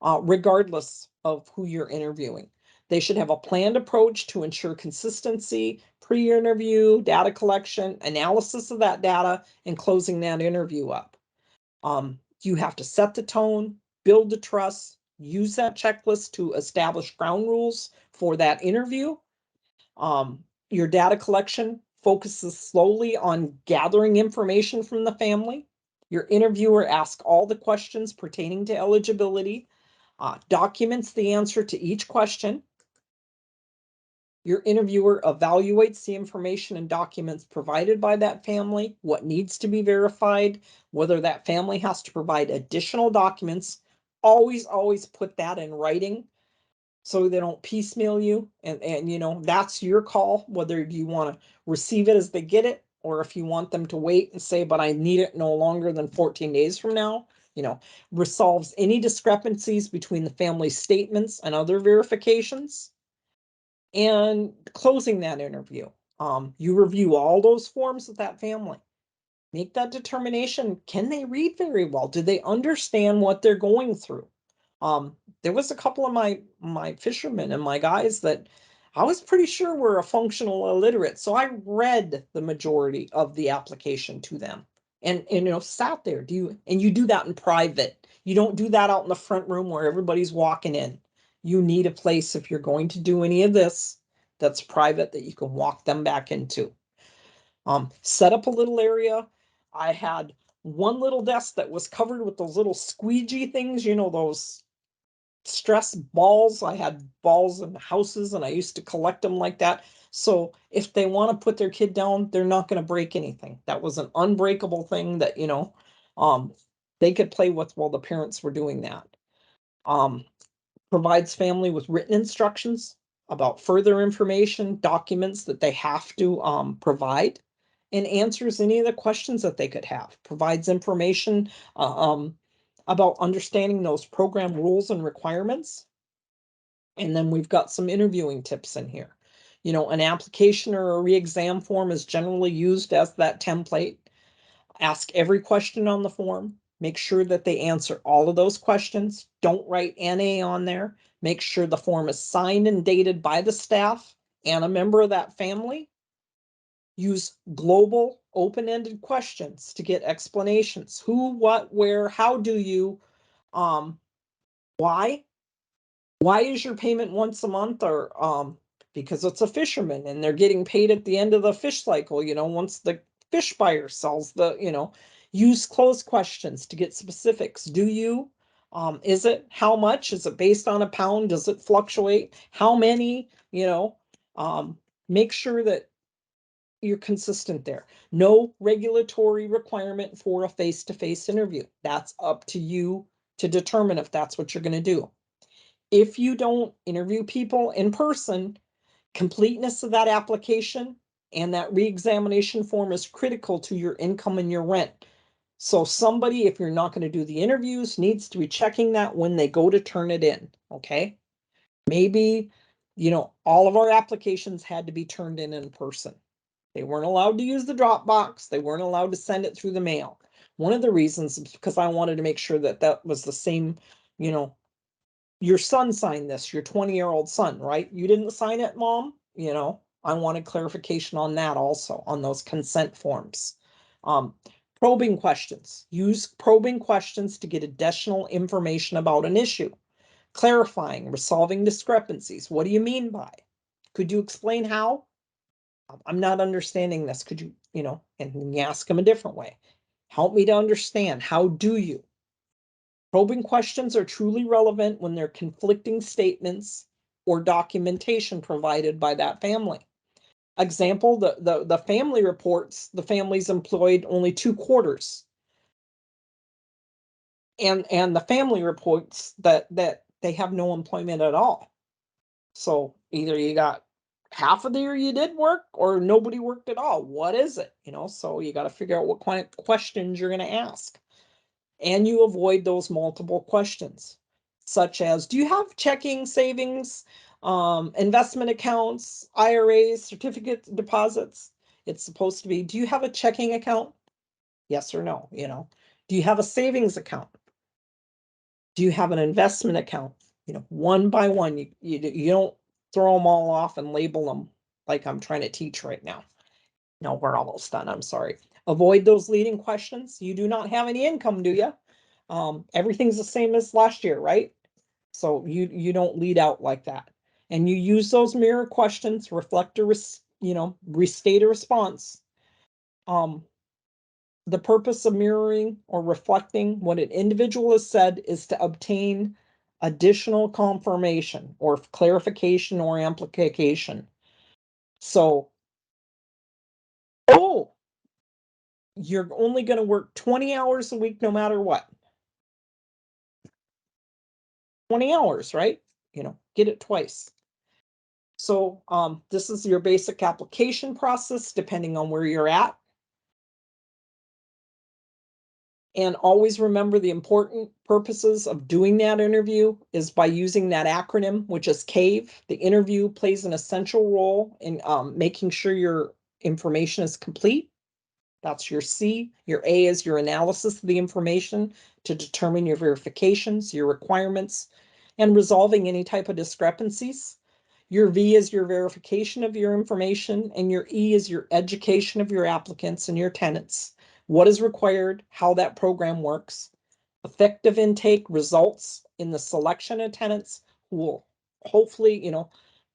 regardless of who you're interviewing. They should have a planned approach to ensure consistency, pre-interview, data collection, analysis of that data, and closing that interview up. You have to set the tone, build the trust, use that checklist to establish ground rules for that interview. Your data collection focuses slowly on gathering information from the family. Your interviewer asks all the questions pertaining to eligibility, documents the answer to each question. Your interviewer evaluates the information and documents provided by that family, what needs to be verified, whether that family has to provide additional documents. Always, always put that in writing so they don't piecemeal you. And you know, that's your call, whether you want to receive it as they get it, or if you want them to wait and say, but I need it no longer than 14 days from now. You know, resolves any discrepancies between the family statements and other verifications. And closing that interview, you review all those forms with that family. Make that determination. Can they read very well? Do they understand what they're going through? There was a couple of my fishermen and my guys that I was pretty sure were a functional illiterate. So I read the majority of the application to them and you know, sat there. And you do that in private. You don't do that out in the front room where everybody's walking in. You need a place, if you're going to do any of this, that's private, that you can walk them back into. Set up a little area. I had one little desk that was covered with those little squeegee things, you know, those stress balls. I had balls in houses and I used to collect them like that. So if they want to put their kid down, they're not going to break anything. That was an unbreakable thing that, you know, they could play with while the parents were doing that. Provides family with written instructions about further information, documents that they have to provide, and answers any of the questions that they could have. Provides information about understanding those program rules and requirements. And then we've got some interviewing tips in here. You know, an application or a re-exam form is generally used as that template. Ask every question on the form. Make sure that they answer all of those questions. Don't write NA on there. Make sure the form is signed and dated by the staff and a member of that family. Use global open-ended questions to get explanations. Who, what, where, how do you, why? Why is your payment once a month? Or because it's a fisherman and they're getting paid at the end of the fish cycle, you know, once the fish buyer sells the, you know. Use closed questions to get specifics. Do you, is it, how much? Is it based on a pound? Does it fluctuate? How many? You know, make sure that you're consistent there. No regulatory requirement for a face-to-face interview. That's up to you to determine if that's what you're going to do. If you don't interview people in person, completeness of that application and that re-examination form is critical to your income and your rent. So somebody, if you're not going to do the interviews, needs to be checking that when they go to turn it in. Okay. Maybe, you know, all of our applications had to be turned in person. They weren't allowed to use the Dropbox. They weren't allowed to send it through the mail. One of the reasons is because I wanted to make sure that that was the same, you know, your son signed this, your 20-year-old son, right? You didn't sign it, mom? You know, I wanted clarification on that also, on those consent forms. Probing questions. Use probing questions to get additional information about an issue. Clarifying, resolving discrepancies. What do you mean by? Could you explain how? I'm not understanding this. Could you, you know, and you ask them a different way. Help me to understand. How do you? Probing questions are truly relevant when they're conflicting statements or documentation provided by that family. Example, the family reports the family's employed only 2 quarters. And the family reports that they have no employment at all. So either you got half of the year you did work or nobody worked at all. What is it? You know, so you got to figure out what kind of questions you're going to ask. And you avoid those multiple questions, such as, do you have checking, savings, investment accounts, IRAs, certificate deposits? It's supposed to be, do you have a checking account? Yes or no, you know. Do you have a savings account? Do you have an investment account? You know, one by one, you don't throw them all off and label them like I'm trying to teach right now. No, we're almost done. I'm sorry. Avoid those leading questions. You do not have any income, do you? Everything's the same as last year, right? So you don't lead out like that. And you use those mirror questions, reflect a restate a response. The purpose of mirroring or reflecting what an individual has said is to obtain additional confirmation or clarification or amplification. So, you're only going to work 20 hours a week no matter what. 20 hours, right? Get it twice. So this is your basic application process, depending on where you're at. And always remember the important purposes of doing that interview is by using that acronym, which is CAVE. The interview plays an essential role in making sure your information is complete. That's your C. Your A is your analysis of the information to determine your verifications, your requirements, and resolving any type of discrepancies. Your V is your verification of your information, and your E is your education of your applicants and your tenants. What is required, how that program works. Effective intake results in the selection of tenants who will hopefully,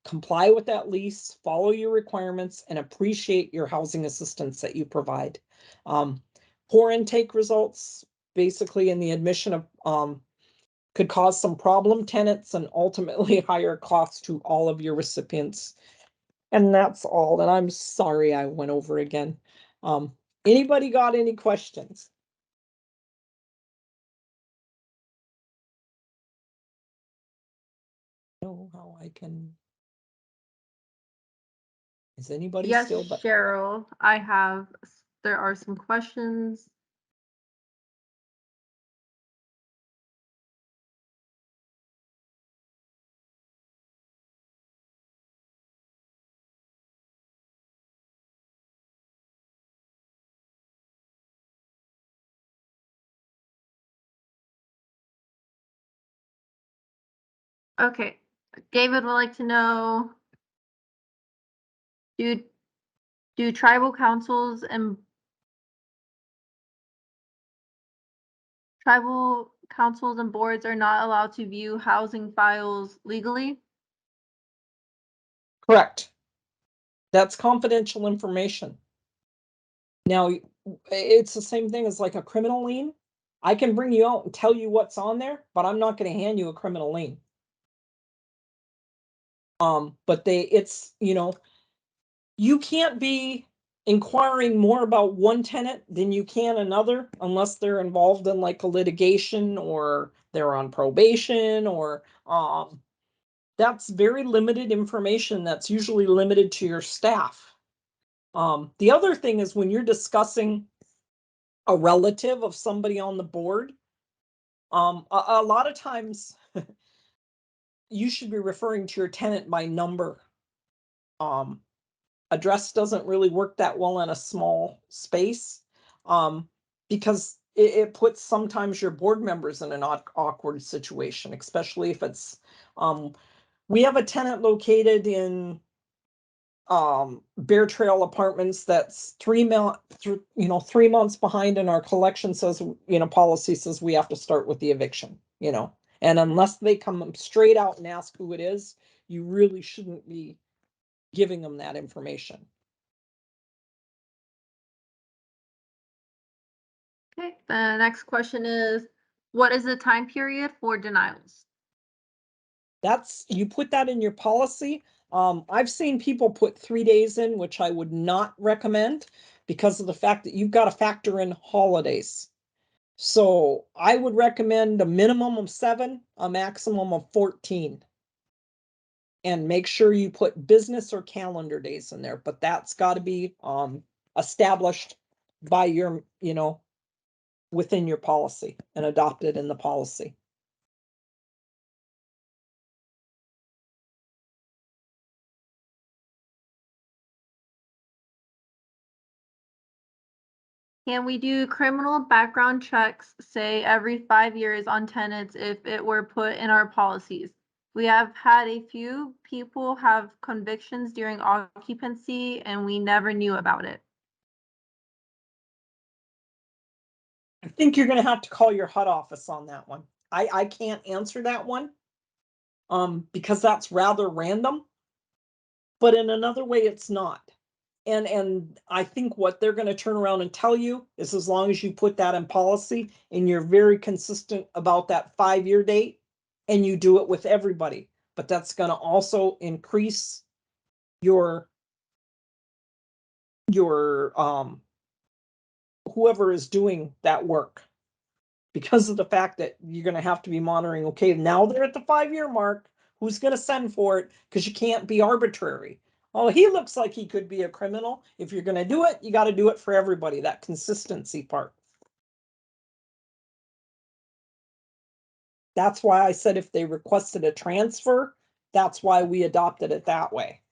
comply with that lease, follow your requirements, and appreciate your housing assistance that you provide. Poor intake results, basically in the admission of could cause some problem tenants and ultimately higher costs to all of your recipients. And that's all. And I'm sorry I went over again. Anybody got any questions? Know how I can. Is anybody Yes, still? Cheryl, there are some questions. Okay, David would like to know, do tribal councils and boards are not allowed to view housing files legally? Correct. That's confidential information. Now, it's the same thing as like a criminal lien. I can bring you out and tell you what's on there, but I'm not going to hand you a criminal lien. But you can't be inquiring more about one tenant than you can another unless they're involved in like a litigation or they're on probation or that's very limited information that's usually limited to your staff. The other thing is when you're discussing a relative of somebody on the board, a lot of times you should be referring to your tenant by number. Address doesn't really work that well in a small space because it puts sometimes your board members in an awkward situation, especially if it's we have a tenant located in Bear Trail Apartments that's 3 months behind, and our collection says, policy says we have to start with the eviction, and unless they come straight out and ask who it is, you really shouldn't be giving them that information. Okay, the next question is, what is the time period for denials? You put that in your policy. I've seen people put 3 days in, which I would not recommend because of the fact that you've got to factor in holidays. So I would recommend a minimum of 7, a maximum of 14. And make sure you put business or calendar days in there, but that's got to be established by your, within your policy and adopted in the policy. Can we do criminal background checks, say every 5 years on tenants if it were put in our policies? We have had a few people have convictions during occupancy and we never knew about it. I think you're going to have to call your HUD office on that one. I can't answer that one because that's rather random, but in another way, it's not. And I think what they're gonna turn around and tell you is, as long as you put that in policy and you're very consistent about that 5-year date and you do it with everybody, but that's gonna also increase your whoever is doing that work, because of the fact that you're going to have to be monitoring, okay, now they're at the 5-year mark, who's going to send for it? Because you can't be arbitrary. Oh, he looks like he could be a criminal. If you're going to do it, you got to do it for everybody, that consistency part. That's why I said if they requested a transfer, that's why we adopted it that way.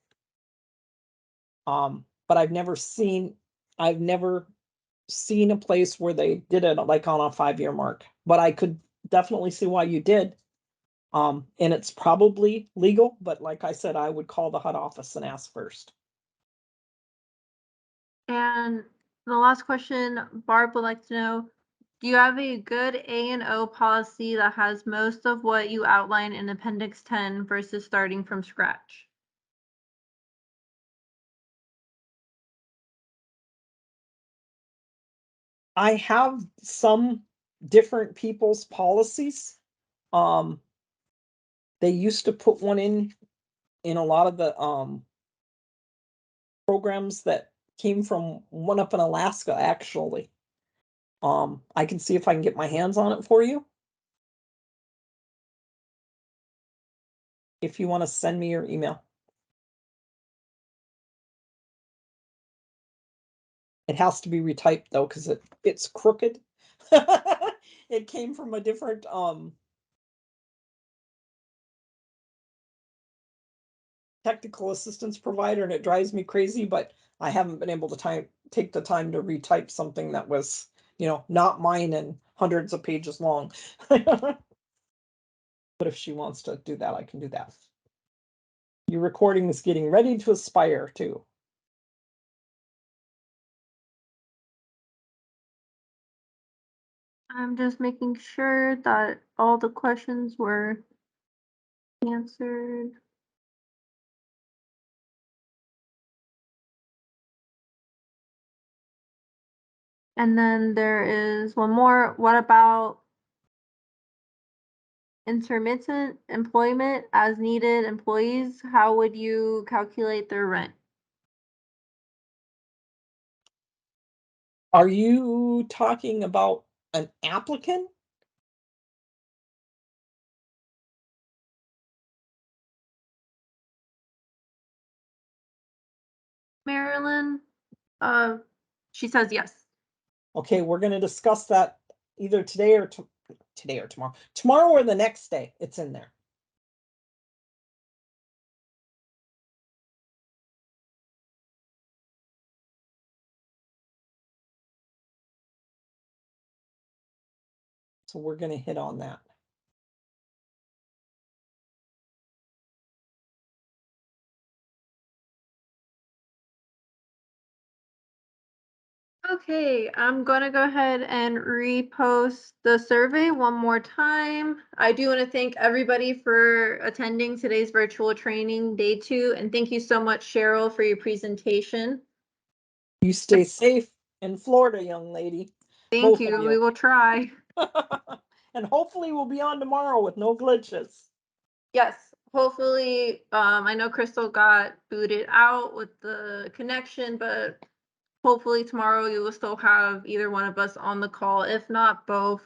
But I've never seen a place where they did it like on a 5-year mark, but I could definitely see why you did. And it's probably legal, but like I said, I would call the HUD office and ask first. And the last question, Barb would like to know, do you have a good A&O policy that has most of what you outline in Appendix 10 versus starting from scratch? I have some different people's policies. They used to put one in a lot of the programs that came from one up in Alaska, actually. I can see if I can get my hands on it for you. If you want to send me your email. It has to be retyped though, because it's crooked. It came from a different technical assistance provider, and it drives me crazy, but I haven't been able to take the time to retype something that was, not mine and hundreds of pages long. But if she wants to do that, I can do that. Your recording is getting ready to expire too. I'm just making sure that all the questions were answered. And then there is one more. What about intermittent employment as needed employees? How would you calculate their rent? Are you talking about an applicant? Marilyn, she says yes. Okay, we're going to discuss that either today or tomorrow. Tomorrow or the next day, it's in there. So we're going to hit on that. Okay, I'm gonna go ahead and repost the survey one more time. I do want to thank everybody for attending today's virtual training day 2, and thank you so much, Cheryl, for your presentation. You stay safe in Florida, young lady. Thank you. We will try. And hopefully we'll be on tomorrow with no glitches. Yes, hopefully, I know Crystal got booted out with the connection, but hopefully tomorrow you will still have either one of us on the call, if not both.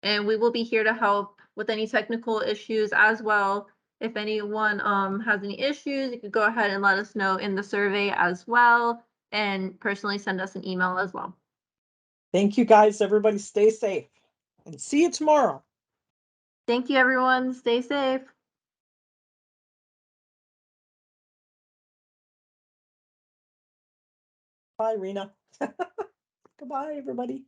And we will be here to help with any technical issues as well. If anyone has any issues, you could go ahead and let us know in the survey as well, and personally send us an email as well. Thank you guys. Everybody stay safe and see you tomorrow. Thank you, everyone. Stay safe. Bye, Rena. Goodbye, everybody.